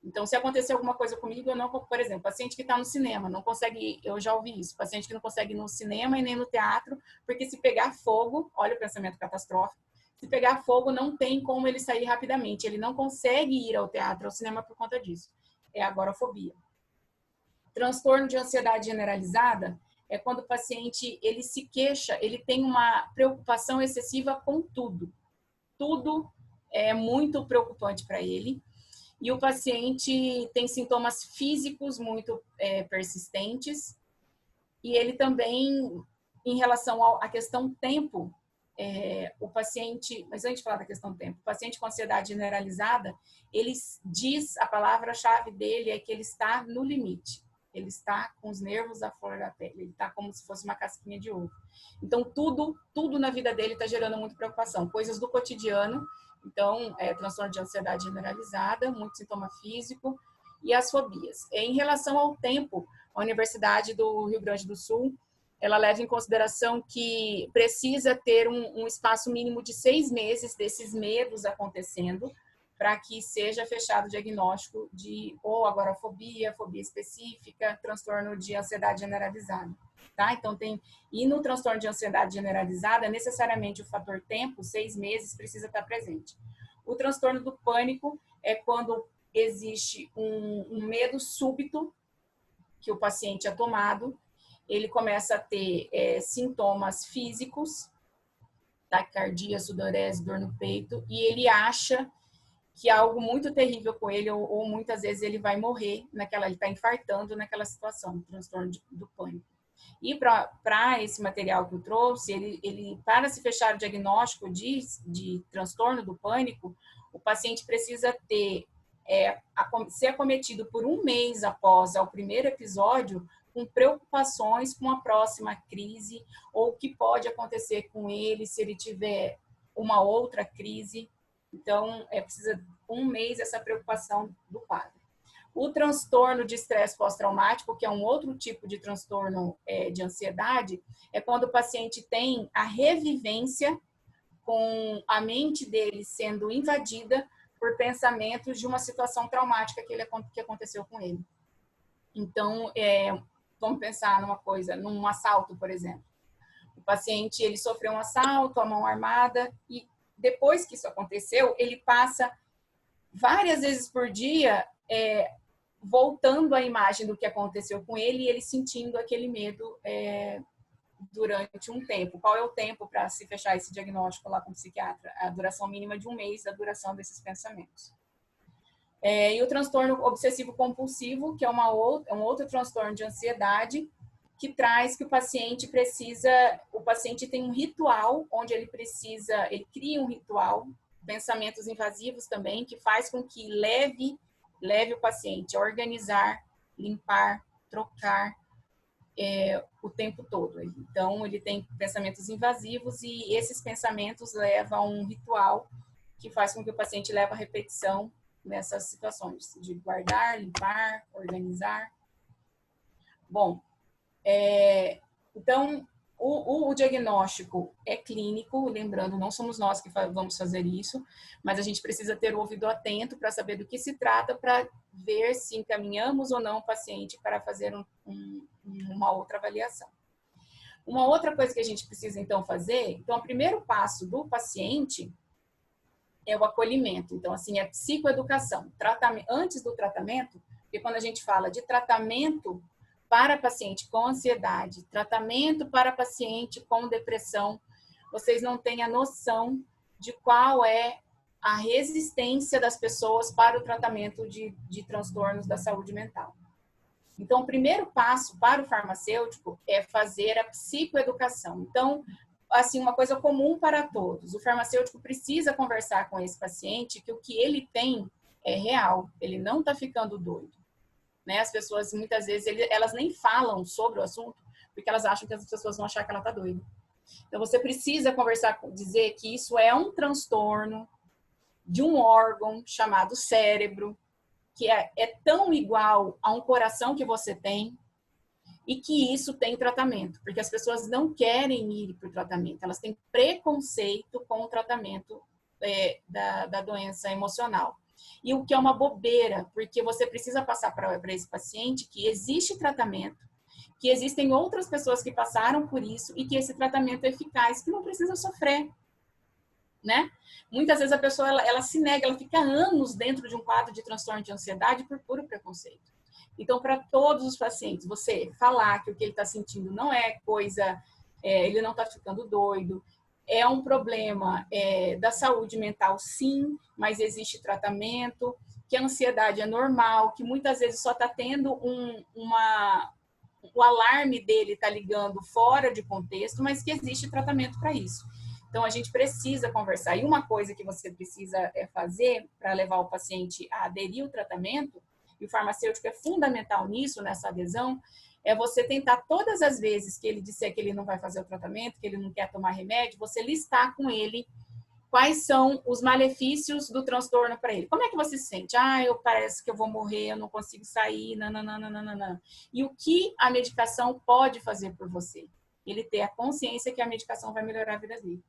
Então, se acontecer alguma coisa comigo, eu não, por exemplo, paciente que está no cinema, não consegue, eu já ouvi isso, paciente que não consegue ir no cinema e nem no teatro, porque se pegar fogo, olha o pensamento catastrófico, se pegar fogo, não tem como ele sair rapidamente, ele não consegue ir ao teatro, ao cinema por conta disso. É agorafobia. Transtorno de ansiedade generalizada é quando o paciente, ele se queixa, ele tem uma preocupação excessiva com tudo. Tudo é muito preocupante para ele. E o paciente tem sintomas físicos muito persistentes. E ele também, em relação à questão tempo, o paciente, mas antes de falar da questão tempo, o paciente com ansiedade generalizada, ele diz, a palavra-chave dele é que ele está no limite. Ele está com os nervos à flor da pele, ele está como se fosse uma casquinha de ovo. Então, tudo na vida dele está gerando muita preocupação. Coisas do cotidiano, então, transtorno de ansiedade generalizada, muito sintoma físico, e as fobias. Em relação ao tempo, a Universidade do Rio Grande do Sul, ela leva em consideração que precisa ter um espaço mínimo de 6 meses desses medos acontecendo para que seja fechado o diagnóstico de ou agorafobia, fobia específica, transtorno de ansiedade generalizada. Tá? Então, e no transtorno de ansiedade generalizada, necessariamente o fator tempo, 6 meses, precisa estar presente. O transtorno do pânico é quando existe um medo súbito que o paciente é tomado, ele começa a ter sintomas físicos, taquicardia, sudorese, dor no peito, e ele acha que há algo muito terrível com ele, ou muitas vezes ele vai morrer, ele está infartando naquela situação, transtorno do pânico. E para esse material que eu trouxe, ele para se fechar o diagnóstico de transtorno do pânico, o paciente precisa ser acometido por 1 mês após o primeiro episódio, com preocupações com a próxima crise, ou o que pode acontecer com ele se ele tiver uma outra crise. Então, precisa 1 mês essa preocupação do quadro. O transtorno de estresse pós-traumático, que é um outro tipo de transtorno de ansiedade, é quando o paciente tem a revivência com a mente dele sendo invadida por pensamentos de uma situação traumática que aconteceu com ele. Então, vamos pensar num assalto, por exemplo. O paciente, ele sofreu um assalto, a mão armada, e depois que isso aconteceu, ele passa várias vezes por dia voltando à imagem do que aconteceu com ele e ele sentindo aquele medo durante um tempo. Qual é o tempo para se fechar esse diagnóstico lá com o psiquiatra? A duração mínima de 1 mês da duração desses pensamentos. E o transtorno obsessivo-compulsivo, que é um outro transtorno de ansiedade, que traz que o paciente tem um ritual onde ele cria um ritual, pensamentos invasivos também, que faz com que leve o paciente a organizar, limpar, trocar o tempo todo. Então, ele tem pensamentos invasivos e esses pensamentos levam a um ritual que faz com que o paciente leve a repetição nessas situações de guardar, limpar, organizar. Bom, então, o diagnóstico é clínico, lembrando, não somos nós que vamos fazer isso, mas a gente precisa ter o ouvido atento para saber do que se trata, para ver se encaminhamos ou não o paciente para fazer uma outra avaliação. Uma outra coisa que a gente precisa, então, fazer, então, o primeiro passo do paciente é o acolhimento. Então, assim, é psicoeducação. Antes do tratamento, porque quando a gente fala de tratamento para paciente com ansiedade, tratamento para paciente com depressão, vocês não têm a noção de qual é a resistência das pessoas para o tratamento de transtornos da saúde mental. Então, o primeiro passo para o farmacêutico é fazer a psicoeducação. Então, assim, uma coisa comum para todos, o farmacêutico precisa conversar com esse paciente que o que ele tem é real, ele não está ficando doido. Né? As pessoas, muitas vezes, elas nem falam sobre o assunto, porque elas acham que as pessoas vão achar que ela está doida. Então, você precisa conversar, dizer que isso é um transtorno de um órgão chamado cérebro, que é tão igual a um coração que você tem, e que isso tem tratamento, porque as pessoas não querem ir para o tratamento, elas têm preconceito com o tratamento da doença emocional. E o que é uma bobeira, porque você precisa passar para esse paciente que existe tratamento, que existem outras pessoas que passaram por isso e que esse tratamento é eficaz, que não precisa sofrer, né? Muitas vezes a pessoa ela se nega, ela fica anos dentro de um quadro de transtorno de ansiedade por puro preconceito. Então, para todos os pacientes, você falar que o que ele está sentindo não é coisa, ele não está ficando doido, é um problema da saúde mental, sim, mas existe tratamento, que a ansiedade é normal, que muitas vezes só está tendo o alarme dele está ligando fora de contexto, mas que existe tratamento para isso. Então, a gente precisa conversar. E uma coisa que você precisa fazer para levar o paciente a aderir ao tratamento, e o farmacêutico é fundamental nisso, nessa adesão, é você tentar todas as vezes que ele disser que ele não vai fazer o tratamento, que ele não quer tomar remédio, você listar com ele quais são os malefícios do transtorno para ele. Como é que você se sente? Eu parece que eu vou morrer, eu não consigo sair, nananana. E o que a medicação pode fazer por você? Ele ter a consciência que a medicação vai melhorar a vida dele.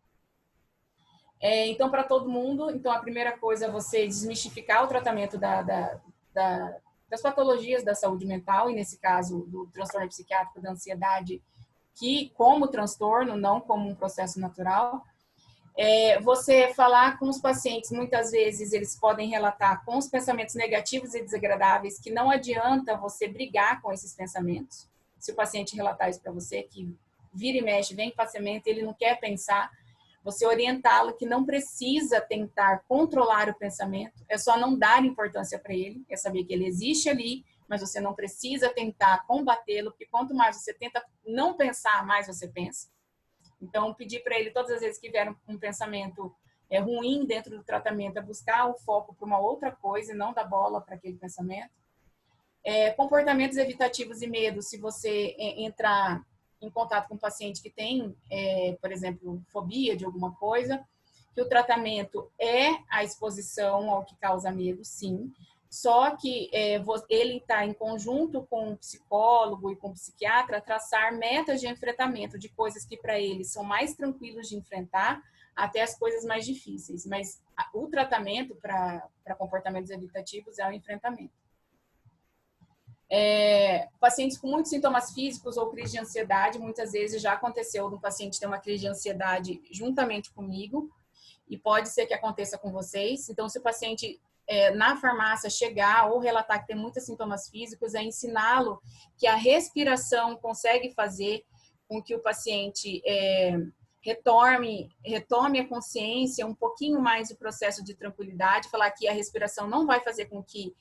Então, para todo mundo, então a primeira coisa é você desmistificar o tratamento das patologias da saúde mental, e nesse caso do transtorno psiquiátrico da ansiedade, que como transtorno, não como um processo natural. Você falar com os pacientes, muitas vezes eles podem relatar com os pensamentos negativos e desagradáveis, que não adianta você brigar com esses pensamentos. Se o paciente relatar isso para você, que vira e mexe, vem pensamento, ele não quer pensar, você orientá-lo que não precisa tentar controlar o pensamento, é só não dar importância para ele, é saber que ele existe ali, mas você não precisa tentar combatê-lo, porque quanto mais você tenta não pensar, mais você pensa. Então, pedir para ele, todas as vezes que vier um pensamento ruim dentro do tratamento, é buscar o foco para uma outra coisa e não dar bola para aquele pensamento. Comportamentos evitativos e medos, se você entrar em contato com um paciente que tem, por exemplo, fobia de alguma coisa, que o tratamento é a exposição ao que causa medo, sim. Só que ele está em conjunto com o psicólogo e com o psiquiatra traçar metas de enfrentamento de coisas que para ele são mais tranquilos de enfrentar até as coisas mais difíceis. Mas o tratamento para comportamentos evitativos é o enfrentamento. Pacientes com muitos sintomas físicos ou crise de ansiedade, muitas vezes já aconteceu do paciente ter uma crise de ansiedade juntamente comigo, e pode ser que aconteça com vocês. Então, se o paciente na farmácia chegar ou relatar que tem muitos sintomas físicos, é ensiná-lo que a respiração consegue fazer com que o paciente retome a consciência, um pouquinho mais o processo de tranquilidade, falar que a respiração não vai fazer com que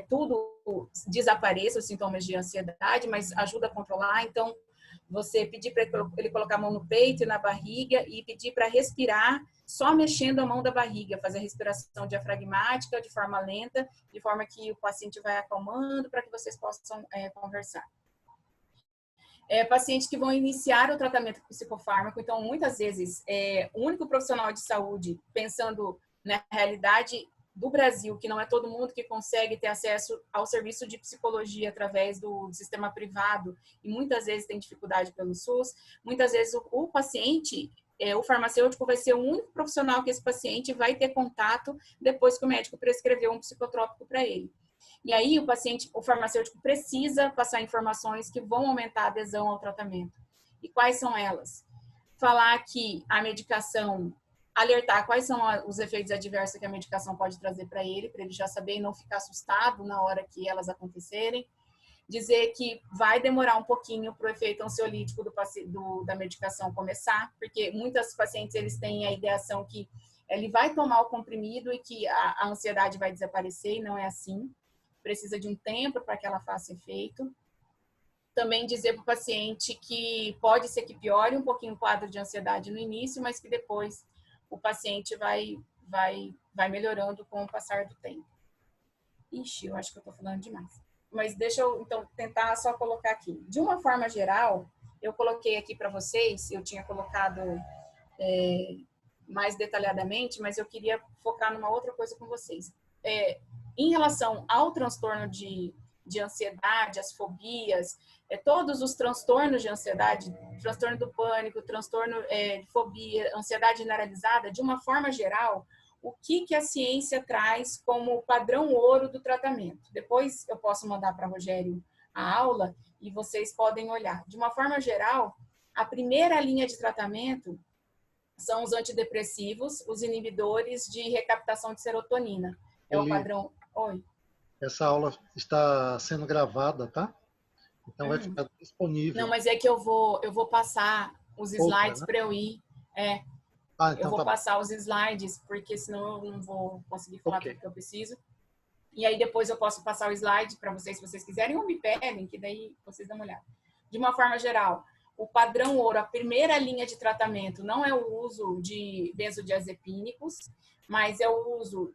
tudo desapareça, os sintomas de ansiedade, mas ajuda a controlar. Então, você pedir para ele colocar a mão no peito e na barriga e pedir para respirar só mexendo a mão da barriga, fazer a respiração diafragmática de forma lenta, de forma que o paciente vai acalmando para que vocês possam conversar. Pacientes que vão iniciar o tratamento com psicofármaco, então muitas vezes o único profissional de saúde, pensando na realidade do Brasil, que não é todo mundo que consegue ter acesso ao serviço de psicologia através do sistema privado, e muitas vezes tem dificuldade pelo SUS, muitas vezes o paciente, o farmacêutico vai ser o único profissional que esse paciente vai ter contato depois que o médico prescreveu um psicotrópico para ele. E aí o farmacêutico precisa passar informações que vão aumentar a adesão ao tratamento. E quais são elas? Falar que a medicação, alertar quais são os efeitos adversos que a medicação pode trazer para ele já saber e não ficar assustado na hora que elas acontecerem. Dizer que vai demorar um pouquinho para o efeito ansiolítico da medicação começar, porque muitos pacientes eles têm a ideação que ele vai tomar o comprimido e que a ansiedade vai desaparecer, e não é assim. Precisa de um tempo para que ela faça efeito. Também dizer para o paciente que pode ser que piore um pouquinho o quadro de ansiedade no início, mas que depois o paciente vai melhorando com o passar do tempo. Ixi, eu acho que eu estou falando demais. Mas deixa eu, então, tentar só colocar aqui. De uma forma geral, eu coloquei aqui para vocês, eu tinha colocado mais detalhadamente, mas eu queria focar numa outra coisa com vocês. Em relação ao transtorno de ansiedade, as fobias, todos os transtornos de ansiedade, transtorno do pânico, transtorno de fobia, ansiedade generalizada, de uma forma geral, o que a ciência traz como padrão ouro do tratamento. Depois eu posso mandar para Rogério a aula e vocês podem olhar. De uma forma geral, a primeira linha de tratamento são os antidepressivos, os inibidores de recaptação de serotonina. O padrão... Oi. Essa aula está sendo gravada, tá? Então vai ficar disponível. Não, mas é que eu vou passar os slides, né, para eu ir. Então eu vou passar os slides, porque senão eu não vou conseguir falar tudo que eu preciso. E aí depois eu posso passar o slide para vocês, se vocês quiserem, ou me pedem, que daí vocês dão uma olhada. De uma forma geral, o padrão ouro, a primeira linha de tratamento não é o uso de benzodiazepínicos, mas é o uso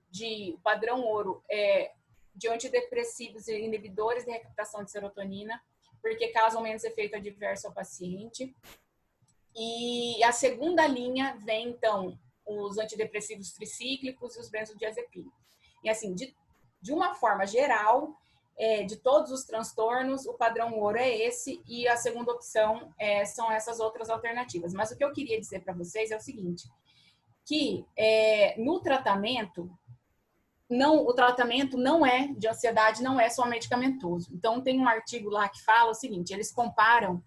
o padrão ouro de antidepressivos e inibidores de recaptação de serotonina, porque causam menos efeito adverso ao paciente. E a segunda linha vem, então, os antidepressivos tricíclicos e os benzodiazepínicos. E assim, de uma forma geral, de todos os transtornos, o padrão ouro é esse, e a segunda opção são essas outras alternativas. Mas o que eu queria dizer para vocês é o seguinte, que no tratamento, o tratamento não é de ansiedade, não é só medicamentoso. Então, tem um artigo lá que fala o seguinte, eles comparam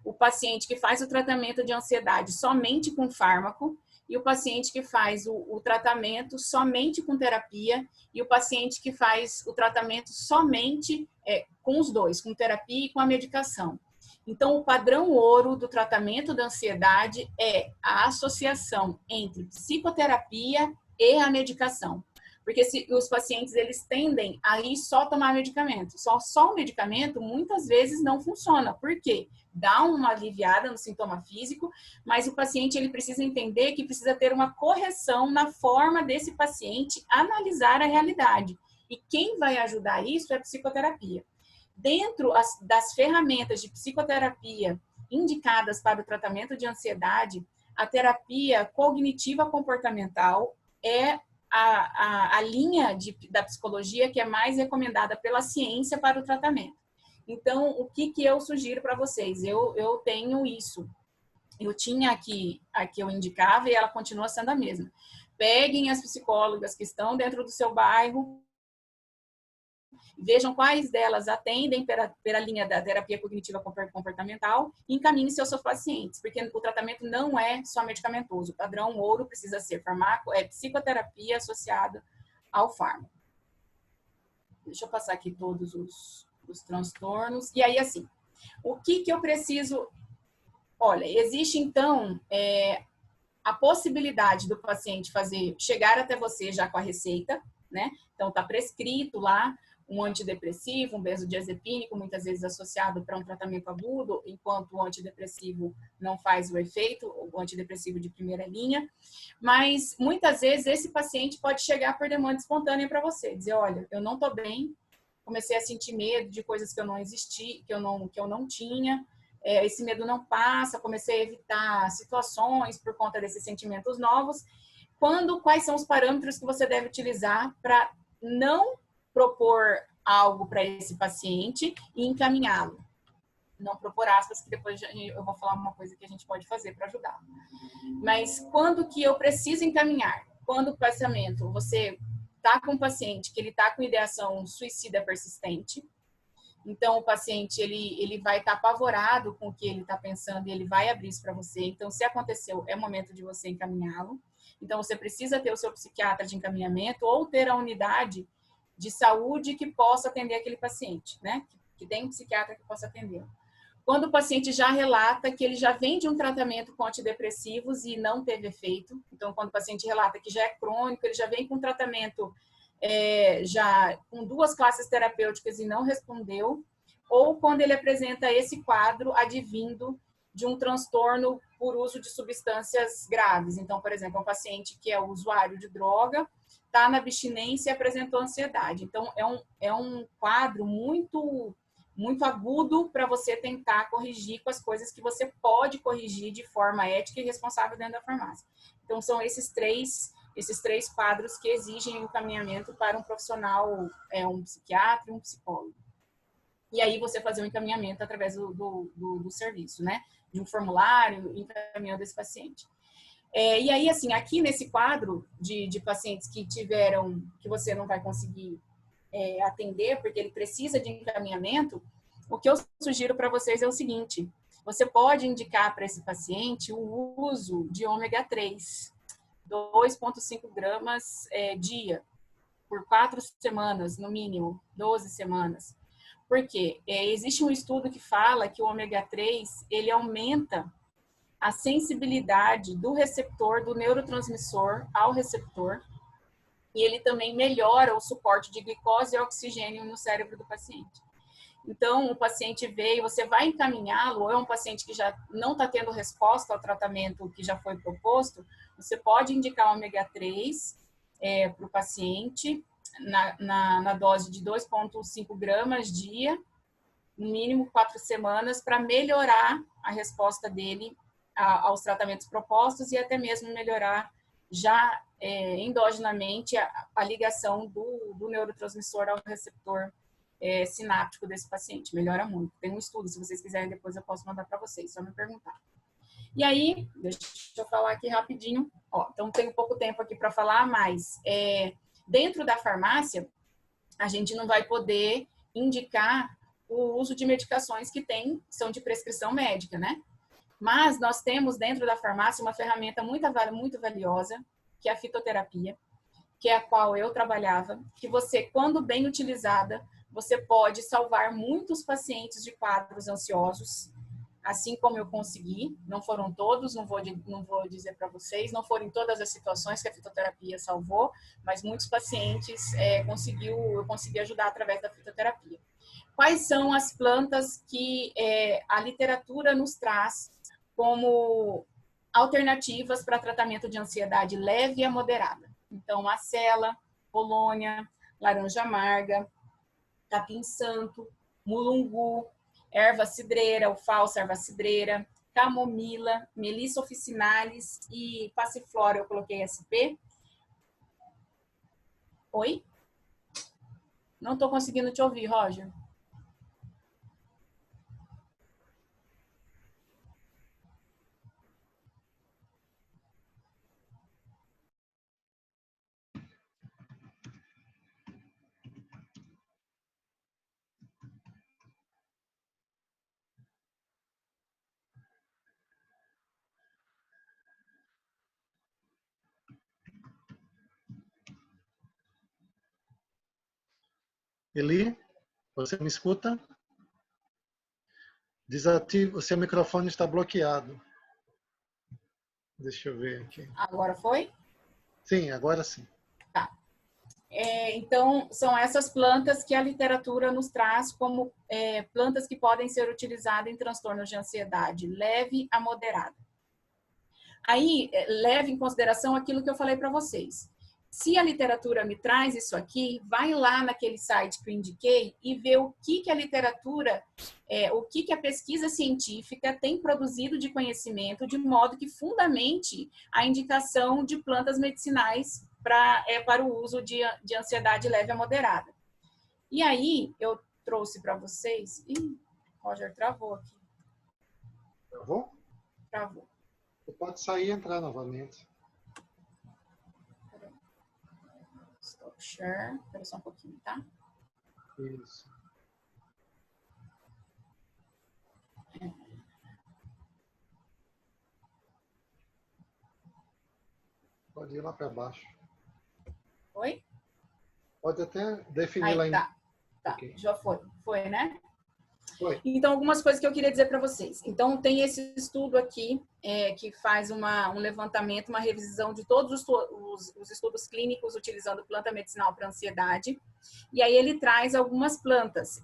o paciente que faz o tratamento de ansiedade somente com fármaco e o paciente que faz o tratamento somente com terapia e o paciente que faz o tratamento somente com os dois, com terapia e com a medicação. Então, o padrão ouro do tratamento da ansiedade é a associação entre psicoterapia e a medicação. Porque os pacientes, eles tendem a ir só tomar medicamento. Só o medicamento, muitas vezes, não funciona. Por quê? Dá uma aliviada no sintoma físico, mas o paciente, ele precisa entender que precisa ter uma correção na forma desse paciente analisar a realidade. E quem vai ajudar isso é a psicoterapia. Dentro das ferramentas de psicoterapia indicadas para o tratamento de ansiedade, a terapia cognitiva comportamental é a linha da psicologia que é mais recomendada pela ciência para o tratamento. Então, o que eu sugiro para vocês? Eu tenho isso. Eu tinha aqui a que eu indicava e ela continua sendo a mesma. Peguem as psicólogas que estão dentro do seu bairro, vejam quais delas atendem pela linha da terapia cognitiva comportamental e encaminhem seus pacientes, porque o tratamento não é só medicamentoso. O padrão ouro precisa ser psicoterapia associada ao fármaco. Deixa eu passar aqui todos os transtornos. E aí, assim, o que eu preciso... Olha, existe, então, a possibilidade do paciente chegar até você já com a receita, né? Então, está prescrito lá um antidepressivo, um benzodiazepínico, muitas vezes associado para um tratamento agudo, enquanto o antidepressivo não faz o efeito, o antidepressivo de primeira linha. Mas, muitas vezes, esse paciente pode chegar por demanda espontânea para você, dizer, olha, eu não estou bem, comecei a sentir medo de coisas que eu não existi, que eu não tinha, esse medo não passa, comecei a evitar situações por conta desses sentimentos novos. Quais são os parâmetros que você deve utilizar para não propor algo para esse paciente e encaminhá-lo? Não propor aspas, que depois eu vou falar uma coisa que a gente pode fazer para ajudar. Mas quando que eu preciso encaminhar? Quando o pensamento, você está com um paciente que ele está com ideação suicida persistente, então o paciente ele vai estar apavorado com o que ele está pensando e ele vai abrir isso para você. Então, se aconteceu, é momento de você encaminhá-lo. Então, você precisa ter o seu psiquiatra de encaminhamento ou ter a unidade de saúde que possa atender aquele paciente, né? Que tem um psiquiatra que possa atender. Quando o paciente já relata que ele já vem de um tratamento com antidepressivos e não teve efeito, então quando o paciente relata que já é crônico, ele já vem com tratamento já com 2 classes terapêuticas e não respondeu, ou quando ele apresenta esse quadro advindo de um transtorno por uso de substâncias graves. Então, por exemplo, um paciente que é usuário de droga, está na abstinência e apresentou ansiedade. Então, é um quadro muito agudo para você tentar corrigir com as coisas que você pode corrigir de forma ética e responsável dentro da farmácia. Então, são esses três quadros que exigem encaminhamento para um profissional, um psiquiatra e um psicólogo. E aí você fazer um encaminhamento através do serviço, né? De um formulário, encaminhando esse paciente. E aí, assim, aqui nesse quadro de pacientes que você não vai conseguir atender, porque ele precisa de encaminhamento, o que eu sugiro para vocês é o seguinte: você pode indicar para esse paciente o uso de ômega 3, 2,5 gramas dia, por 4 semanas, no mínimo, 12 semanas. Porque existe um estudo que fala que o ômega 3, ele aumenta a sensibilidade do receptor, do neurotransmissor ao receptor, e ele também melhora o suporte de glicose e oxigênio no cérebro do paciente. Então, o paciente veio, você vai encaminhá-lo, ou é um paciente que já não está tendo resposta ao tratamento que já foi proposto, você pode indicar ômega 3 para o paciente na dose de 2,5 gramas dia, no mínimo 4 semanas, para melhorar a resposta dele aos tratamentos propostos e até mesmo melhorar já endogenamente a ligação do neurotransmissor ao receptor sináptico desse paciente. Melhora muito. Tem um estudo, se vocês quiserem, depois eu posso mandar para vocês, só me perguntar. E aí, deixa eu falar aqui rapidinho. Ó, então, tenho pouco tempo aqui para falar, mas dentro da farmácia, a gente não vai poder indicar o uso de medicações que são de prescrição médica, né? Mas nós temos dentro da farmácia uma ferramenta muito valiosa, que é a fitoterapia, que é a qual eu trabalhava, que você, quando bem utilizada, você pode salvar muitos pacientes de quadros ansiosos, assim como eu consegui. Não foram todos, não vou dizer para vocês, não foram em todas as situações que a fitoterapia salvou, mas muitos pacientes eu consegui ajudar através da fitoterapia. Quais são as plantas que a literatura nos traz como alternativas para tratamento de ansiedade leve a moderada? Então, acela, polônia, laranja amarga, capim-santo, mulungu, erva cidreira, alface, erva cidreira, camomila, melissa officinalis e passiflora, eu coloquei SP. Oi? Não estou conseguindo te ouvir, Roger. Eli, você me escuta? Desative, o seu microfone está bloqueado. Deixa eu ver aqui. Agora foi? Sim, agora sim. Tá. Então, são essas plantas que a literatura nos traz como plantas que podem ser utilizadas em transtornos de ansiedade leve a moderada. Aí, leve em consideração aquilo que eu falei para vocês. Se a literatura me traz isso aqui, vai lá naquele site que eu indiquei e vê o que a literatura, o que a pesquisa científica tem produzido de conhecimento, de modo que fundamente a indicação de plantas medicinais para o uso de ansiedade leve a moderada. E aí, eu trouxe para vocês... Ih, Roger travou aqui. Travou? Travou. Você pode sair e entrar novamente. Stop share. Espera só um pouquinho, tá? Isso. Pode ir lá para baixo. Oi? Pode até definir Aí, lá em... tá. Okay. Já foi. Foi, né? Foi. Então, algumas coisas que eu queria dizer para vocês. Então, tem esse estudo aqui que faz um levantamento, uma revisão de todos os estudos clínicos utilizando planta medicinal para ansiedade. E aí ele traz algumas plantas.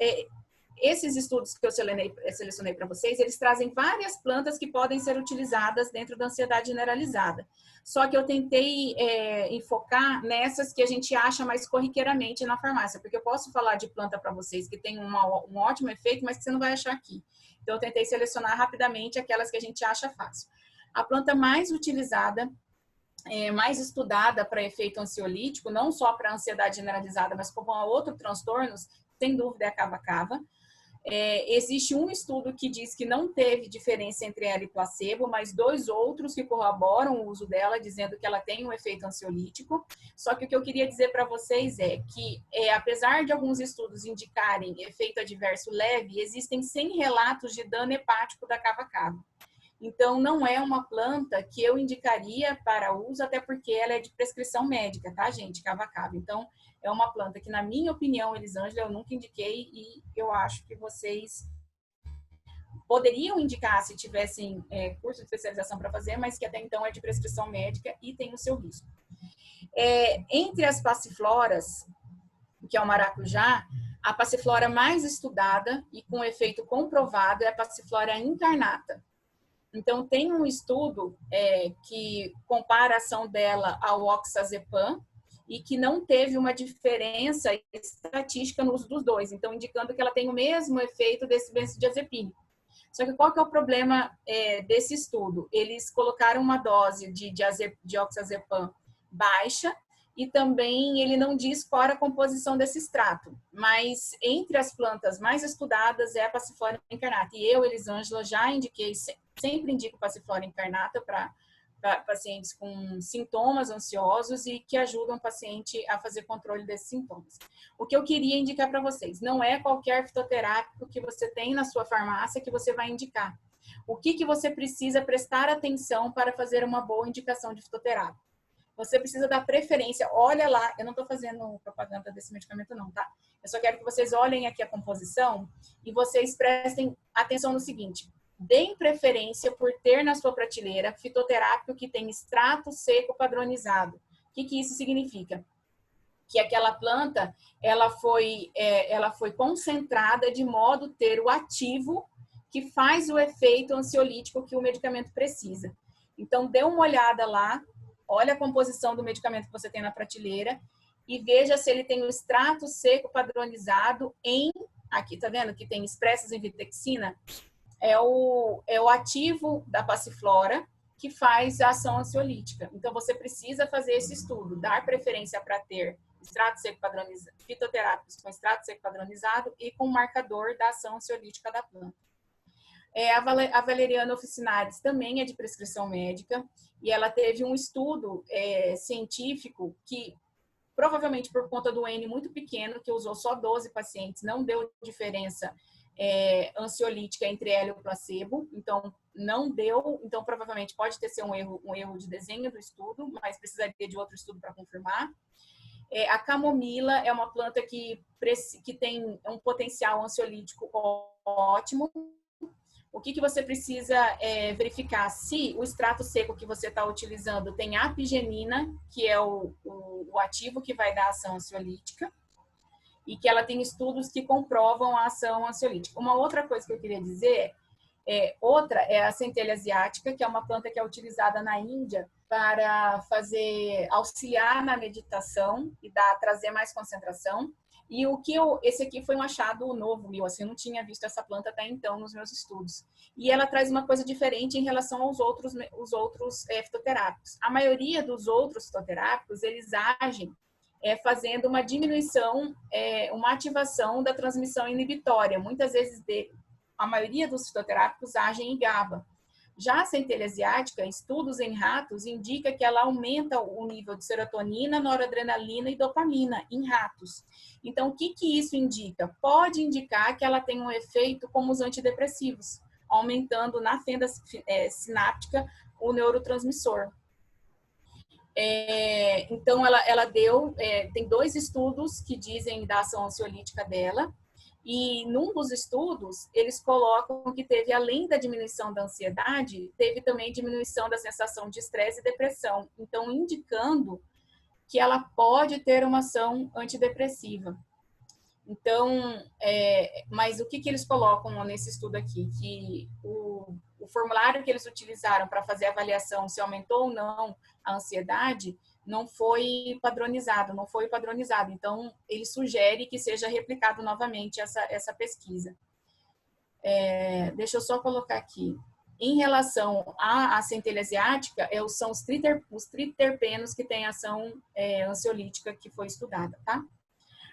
Esses estudos que eu selecionei para vocês, eles trazem várias plantas que podem ser utilizadas dentro da ansiedade generalizada. Só que eu tentei enfocar nessas que a gente acha mais corriqueiramente na farmácia, porque eu posso falar de planta para vocês que tem um ótimo efeito, mas que você não vai achar aqui. Então, eu tentei selecionar rapidamente aquelas que a gente acha fácil. A planta mais utilizada, mais estudada para efeito ansiolítico, não só para ansiedade generalizada, mas como outros transtornos, sem dúvida é a cava-cava. Existe um estudo que diz que não teve diferença entre ela e placebo, mas 2 outros que corroboram o uso dela, dizendo que ela tem um efeito ansiolítico. Só que o que eu queria dizer para vocês é que, apesar de alguns estudos indicarem efeito adverso leve, existem 100 relatos de dano hepático da cava-cava. Então, não é uma planta que eu indicaria para uso, até porque ela é de prescrição médica, tá, gente? Cava-cava. Então, é uma planta que, na minha opinião, Elisângela, eu nunca indiquei e eu acho que vocês poderiam indicar se tivessem curso de especialização para fazer, mas que até então é de prescrição médica e tem o seu risco. Entre as passifloras, que é o maracujá, a passiflora mais estudada e com efeito comprovado é a passiflora incarnata. Então, tem um estudo que compara a ação dela ao oxazepam e que não teve uma diferença estatística no uso dos dois. Então, indicando que ela tem o mesmo efeito desse benzodiazepínico. Só que qual que é o problema desse estudo? Eles colocaram uma dose de oxazepam baixa e também ele não diz qual era a composição desse extrato. Mas entre as plantas mais estudadas é a Passiflora incarnata. E eu, Elisângela, já indiquei, sempre indico Passiflora incarnata para pacientes com sintomas ansiosos e que ajudam o paciente a fazer controle desses sintomas. O que eu queria indicar para vocês, não é qualquer fitoterápico que você tem na sua farmácia que você vai indicar. O que você precisa prestar atenção para fazer uma boa indicação de fitoterápico? Você precisa dar preferência, olha lá, eu não estou fazendo propaganda desse medicamento não, tá? Eu só quero que vocês olhem aqui a composição e vocês prestem atenção no seguinte: deem preferência por ter na sua prateleira fitoterápico que tem extrato seco padronizado. O que isso significa? Que aquela planta, ela foi concentrada de modo a ter o ativo que faz o efeito ansiolítico que o medicamento precisa. Então, dê uma olhada lá, olha a composição do medicamento que você tem na prateleira e veja se ele tem o extrato seco padronizado aqui tá vendo que tem expressas em vitexina? É o ativo da passiflora que faz a ação ansiolítica. Então, você precisa fazer esse estudo, dar preferência para ter extrato seco padronizado, fitoterápicos com extrato seco padronizado e com marcador da ação ansiolítica da planta. A valeriana officinalis também é de prescrição médica e ela teve um estudo científico que, provavelmente por conta do N muito pequeno, que usou só 12 pacientes, não deu diferença ansiolítica entre ela e o placebo, então não deu, então provavelmente pode ter sido um erro de desenho do estudo, mas precisaria de outro estudo para confirmar. A camomila é uma planta que tem um potencial ansiolítico ótimo. O que você precisa verificar? Se o extrato seco que você está utilizando tem apigenina, que é o ativo que vai dar ação ansiolítica, e que ela tem estudos que comprovam a ação ansiolítica. Uma outra coisa que eu queria dizer, outra é a centelha asiática, que é uma planta que é utilizada na Índia para auxiliar na meditação e trazer mais concentração. E esse aqui foi um achado novo meu, assim, eu não tinha visto essa planta até então nos meus estudos. E ela traz uma coisa diferente em relação aos outros fitoterápicos. A maioria dos outros fitoterápicos, eles agem fazendo uma diminuição, uma ativação da transmissão inibitória. Muitas vezes, a maioria dos fitoterápicos agem em GABA. Já a centelha asiática, estudos em ratos, indica que ela aumenta o nível de serotonina, noradrenalina e dopamina em ratos. Então, o que isso indica? Pode indicar que ela tem um efeito como os antidepressivos, aumentando na fenda sináptica o neurotransmissor. Então, ela tem 2 estudos que dizem da ação ansiolítica dela, e num dos estudos, eles colocam que teve, além da diminuição da ansiedade, teve também diminuição da sensação de estresse e depressão, então indicando que ela pode ter uma ação antidepressiva. Então, mas o que eles colocam nesse estudo aqui? Que o formulário que eles utilizaram para fazer a avaliação se aumentou ou não a ansiedade não foi padronizado. Então, ele sugere que seja replicado novamente essa pesquisa. Deixa eu só colocar aqui. Em relação à centelha asiática, são os triterpenos que têm ação ansiolítica que foi estudada, tá?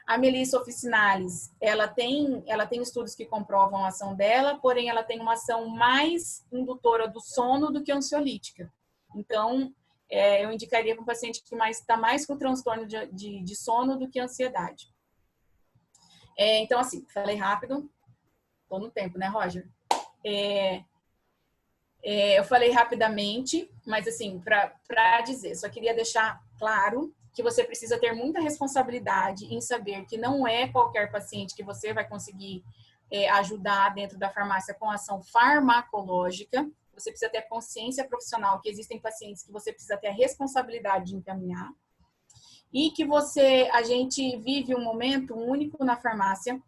A Melissa officinalis, ela tem estudos que comprovam a ação dela, porém ela tem uma ação mais indutora do sono do que ansiolítica. Então, eu indicaria para um paciente que está mais com transtorno de sono do que ansiedade. Então, assim, falei rápido. Estou no tempo, né, Roger? Eu falei rapidamente, mas assim, para dizer, só queria deixar claro que você precisa ter muita responsabilidade em saber que não é qualquer paciente que você vai conseguir ajudar dentro da farmácia com ação farmacológica. Você precisa ter consciência profissional que existem pacientes que você precisa ter a responsabilidade de encaminhar. E que a gente vive um momento único na farmácia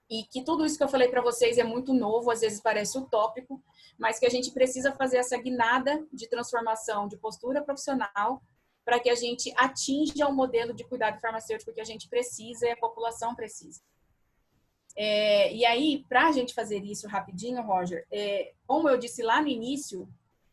e que tudo isso que eu falei para vocês é muito novo, às vezes parece utópico, mas que a gente precisa fazer essa guinada de transformação de postura profissional para que a gente atinja o modelo de cuidado farmacêutico que a gente precisa e a população precisa. E aí, para a gente fazer isso rapidinho, Roger, como eu disse lá no início,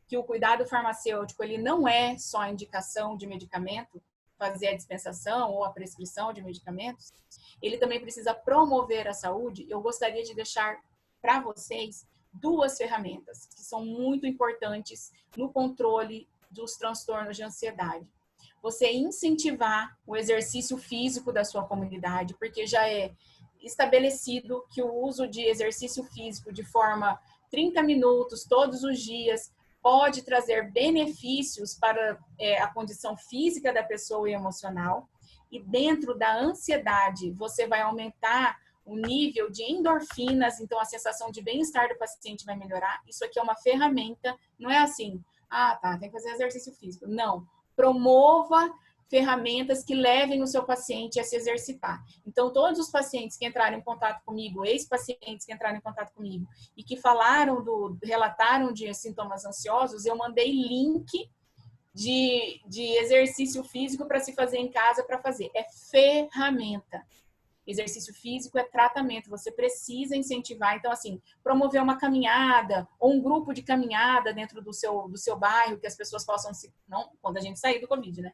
que o cuidado farmacêutico ele não é só a indicação de medicamento, fazer a dispensação ou a prescrição de medicamentos, ele também precisa promover a saúde. Eu gostaria de deixar para vocês duas ferramentas que são muito importantes no controle dos transtornos de ansiedade. Você incentivar o exercício físico da sua comunidade, porque já é estabelecido que o uso de exercício físico de forma 30 minutos todos os dias pode trazer benefícios para a condição física da pessoa e emocional. E dentro da ansiedade, você vai aumentar o nível de endorfinas, então a sensação de bem-estar do paciente vai melhorar. Isso aqui é uma ferramenta, não é assim, tem que fazer exercício físico. Não, promova ferramentas que levem o seu paciente a se exercitar. Então, todos os pacientes que entraram em contato comigo, ex-pacientes que entraram em contato comigo e que relataram de sintomas ansiosos, eu mandei link de exercício físico para se fazer em casa para fazer. É ferramenta. Exercício físico é tratamento, você precisa incentivar. Então, assim, promover uma caminhada ou um grupo de caminhada dentro do seu bairro, que as pessoas possam não, quando a gente sair do Covid, né?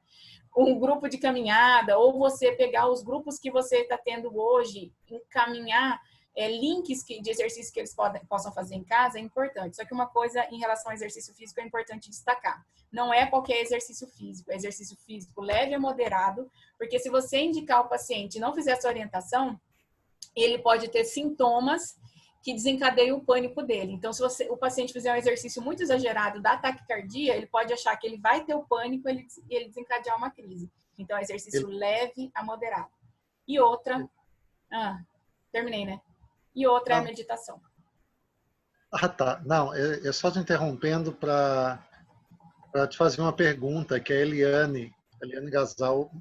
Um grupo de caminhada, ou você pegar os grupos que você está tendo hoje, encaminhar links de exercício que eles possam fazer em casa é importante. Só que uma coisa em relação ao exercício físico é importante destacar. Não é qualquer exercício físico. É exercício físico leve e moderado, porque se você indicar o paciente e não fizer essa orientação, ele pode ter sintomas que desencadeiam o pânico dele. Então, se o paciente fizer um exercício muito exagerado da taquicardia, ele pode achar que ele vai ter o pânico e ele desencadear uma crise. Então, é exercício leve a moderado. E outra... terminei, né? E outra é a meditação. Tá. Não, eu só te interrompendo para te fazer uma pergunta que a Eliane Gasal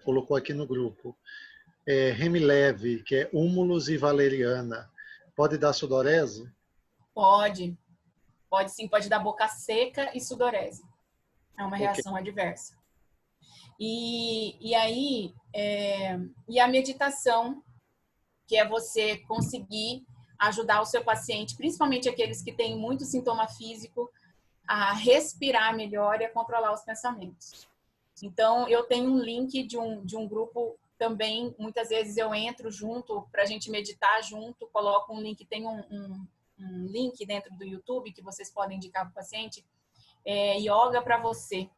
colocou aqui no grupo. Remileve, que é húmulus e valeriana, pode dar sudorese? Pode sim, pode dar boca seca e sudorese. É uma reação adversa. E aí, e a meditação, que é você conseguir ajudar o seu paciente, principalmente aqueles que têm muito sintoma físico, a respirar melhor e a controlar os pensamentos. Então, eu tenho um link de um grupo também, muitas vezes eu entro junto para a gente meditar junto, coloco um link, tem um link dentro do YouTube que vocês podem indicar para o paciente, yoga para você.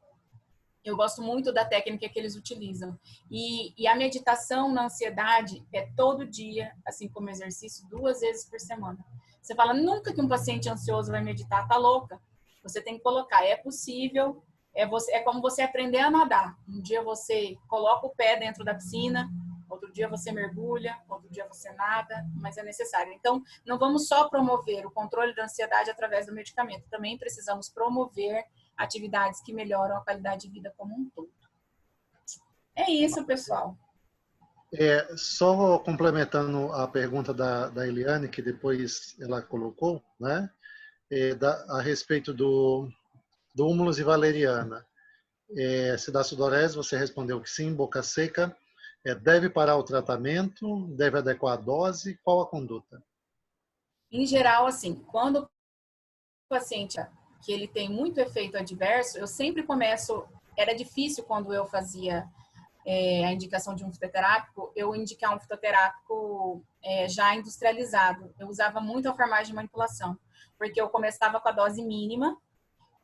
Eu gosto muito da técnica que eles utilizam. E a meditação na ansiedade é todo dia, assim como exercício, 2 vezes por semana. Você fala, nunca que um paciente ansioso vai meditar, tá louca? Você tem que colocar, é possível, é como você aprender a nadar. Um dia você coloca o pé dentro da piscina, outro dia você mergulha, outro dia você nada, mas é necessário. Então, não vamos só promover o controle da ansiedade através do medicamento, também precisamos promover atividades que melhoram a qualidade de vida como um todo. É isso, pessoal. Só complementando a pergunta da Eliane, que depois ela colocou, né? A respeito do húmulus e valeriana. Se dá sudorese, você respondeu que sim, boca seca. Deve parar o tratamento? Deve adequar a dose? Qual a conduta? Em geral, assim, quando o paciente que ele tem muito efeito adverso, eu sempre começo... Era difícil quando eu fazia a indicação de um fitoterápico, eu indicar um fitoterápico já industrializado. Eu usava muito a farmácia de manipulação, porque eu começava com a dose mínima,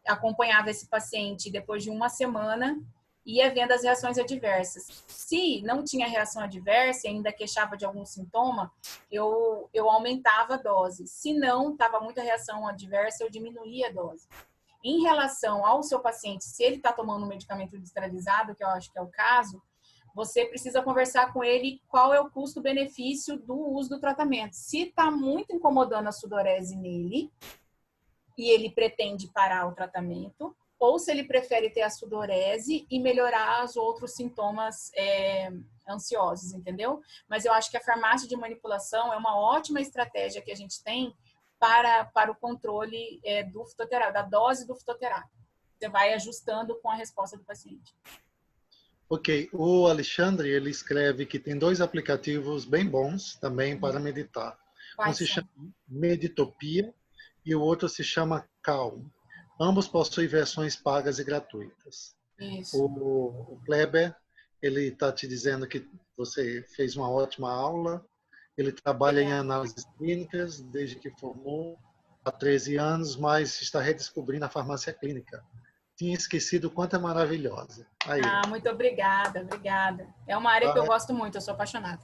acompanhava esse paciente depois de 1 semana, ia vendo as reações adversas. Se não tinha reação adversa e ainda queixava de algum sintoma, eu aumentava a dose. Se não, estava muita reação adversa, eu diminuía a dose. Em relação ao seu paciente, se ele está tomando um medicamento industrializado, que eu acho que é o caso, você precisa conversar com ele qual é o custo-benefício do uso do tratamento. Se está muito incomodando a sudorese nele e ele pretende parar o tratamento, ou se ele prefere ter a sudorese e melhorar os outros sintomas ansiosos, entendeu? Mas eu acho que a farmácia de manipulação é uma ótima estratégia que a gente tem para o controle do fitoterápico, da dose do fitoterápico. Você vai ajustando com a resposta do paciente. Ok, o Alexandre, ele escreve que tem 2 aplicativos bem bons também para meditar. Um Quais se são? chama Meditopia e o outro se chama Calm. Ambos possuem versões pagas e gratuitas. Isso. O Kleber, ele está te dizendo que você fez uma ótima aula. Ele trabalha em Obrigada. análises clínicas desde que formou há 13 anos, mas está redescobrindo a farmácia clínica. Tinha esquecido o quanto é maravilhosa. Aí, Ah, muito obrigada, obrigada. É uma área que eu gosto muito, eu sou apaixonada.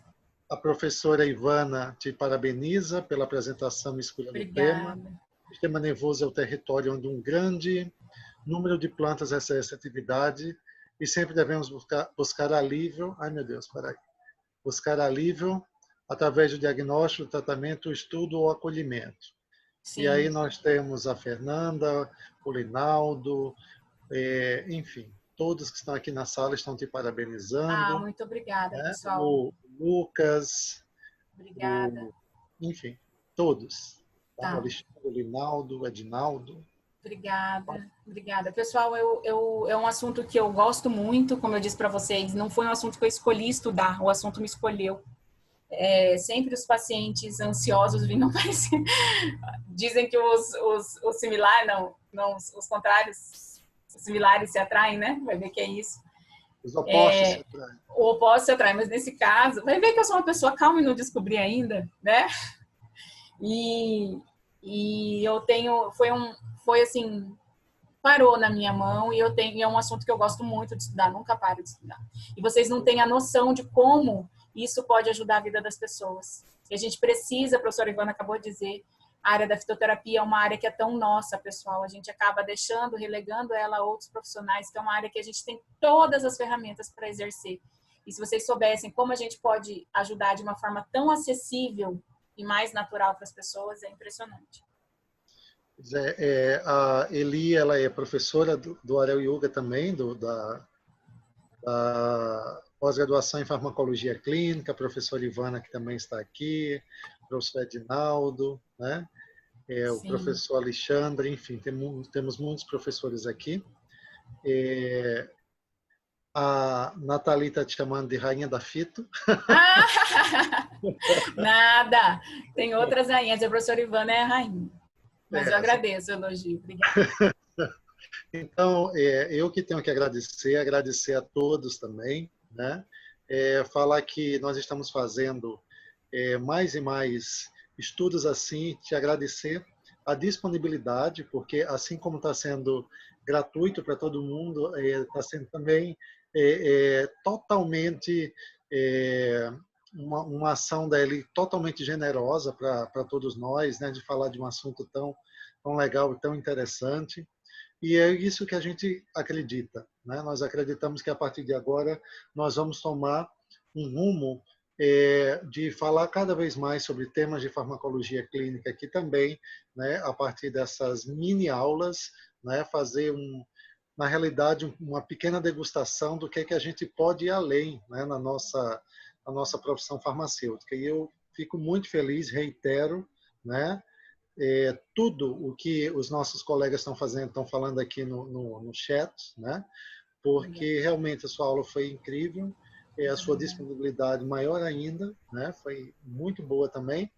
a professora Ivana te parabeniza pela apresentação e escolha do tema. Obrigada. O sistema nervoso é o território onde um grande número de plantas exerce atividade e sempre devemos buscar alívio. Ai, meu Deus, peraí. Buscar alívio através do diagnóstico, tratamento, estudo ou acolhimento. E aí Sim. nós temos a Fernanda, o Linaldo, enfim, todos que estão aqui na sala estão te Ah, parabenizando, muito obrigada, né? pessoal. O Lucas, Obrigada. enfim, todos. Tá? O Tá. Alexandre, o Linaldo, o Edinaldo. Obrigada, obrigada. Pessoal, é um assunto que eu gosto muito, como eu disse para vocês, não foi um assunto que eu escolhi estudar, o assunto me escolheu. Sempre os pacientes ansiosos vinham aparecer. Dizem que os similares, não, os contrários, os similares se atraem, né? Vai ver que é isso. Os opostos se atraem. O oposto se atrai, mas nesse caso, vai ver que eu sou uma pessoa calma e não descobri ainda, né? E, e eu tenho, foi assim, parou na minha mão e é um assunto que eu gosto muito de estudar, nunca paro de estudar. E vocês não têm a noção de como isso pode ajudar a vida das pessoas. E a gente precisa, a professora Ivana acabou de dizer, a área da fitoterapia é uma área que é tão nossa, pessoal. A gente acaba deixando, relegando ela a outros profissionais, que é uma área que a gente tem todas as ferramentas para exercer. E se vocês soubessem como a gente pode ajudar de uma forma tão acessível e mais natural para as pessoas, é impressionante. A Eli, ela é professora do Arel Yoga também, da pós-graduação em farmacologia clínica, a professora Ivana, que também está aqui, o professor Edinaldo, né? O Sim. professor Alexandre, enfim, temos muitos professores aqui. A Nathalie está te chamando de rainha da fito. Ah, nada. Tem outras rainhas. A professora Ivana é a rainha. Mas eu agradeço o elogio. Obrigada. Então, eu que tenho que agradecer a todos também, né? Falar que nós estamos fazendo mais e mais estudos assim, te agradecer a disponibilidade, porque assim como está sendo gratuito para todo mundo, está sendo também totalmente uma ação da Eli totalmente generosa para todos nós, né? De falar de um assunto tão legal e tão interessante. E é isso que a gente acredita, né? Nós acreditamos que a partir de agora nós vamos tomar um rumo de falar cada vez mais sobre temas de farmacologia clínica aqui também, né? A partir dessas mini aulas, né? Fazer na realidade uma pequena degustação do que a gente pode ir além, né? Na nossa profissão farmacêutica. E eu fico muito feliz, reitero, né? Tudo o que os nossos colegas estão falando aqui no chat, né? Porque realmente a sua aula foi incrível, a sua disponibilidade maior ainda, né? Foi muito boa também,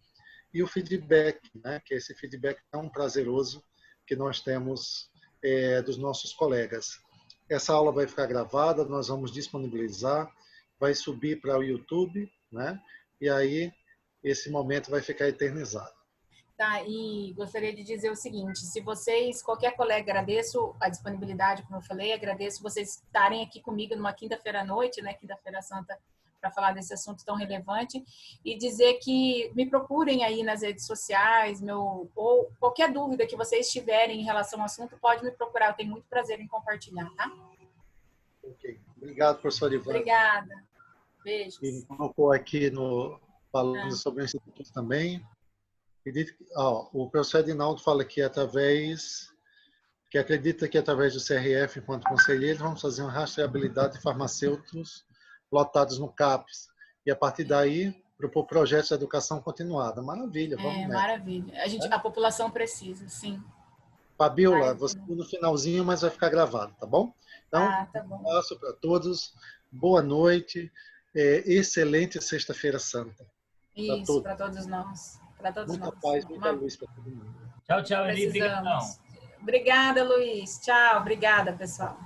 e o feedback, né? Que é esse feedback tão prazeroso que nós temos dos nossos colegas. Essa aula vai ficar gravada, nós vamos disponibilizar, vai subir para o YouTube, né? E aí esse momento vai ficar eternizado. Tá, e gostaria de dizer o seguinte, se vocês, qualquer colega, agradeço a disponibilidade, como eu falei, agradeço vocês estarem aqui comigo numa quinta-feira à noite, né, quinta-feira santa, para falar desse assunto tão relevante, e dizer que me procurem aí nas redes sociais, ou qualquer dúvida que vocês tiverem em relação ao assunto, pode me procurar, eu tenho muito prazer em compartilhar, tá? Ok. Obrigado, professor Ivan. Obrigada. Beijos. E colocou aqui falando sobre o Instituto também. O professor Edinaldo fala que acredita que através do CRF, enquanto conselheiro, vamos fazer uma rastreabilidade de farmacêuticos lotados no CAPES. E a partir daí, propor projetos de educação continuada. Maravilha, vamos nessa. Maravilha. A população precisa, sim. Fabiola, você no finalzinho, mas vai ficar gravado, tá bom? Então, Tá bom. um abraço para todos, boa noite, excelente Sexta-feira Santa. Isso, para todos nós. Para todos Muita nós. paz, muita luz para todo mundo. Tchau, tchau, Eli. Obrigadão. Obrigada, Luiz. Tchau. Obrigada, pessoal.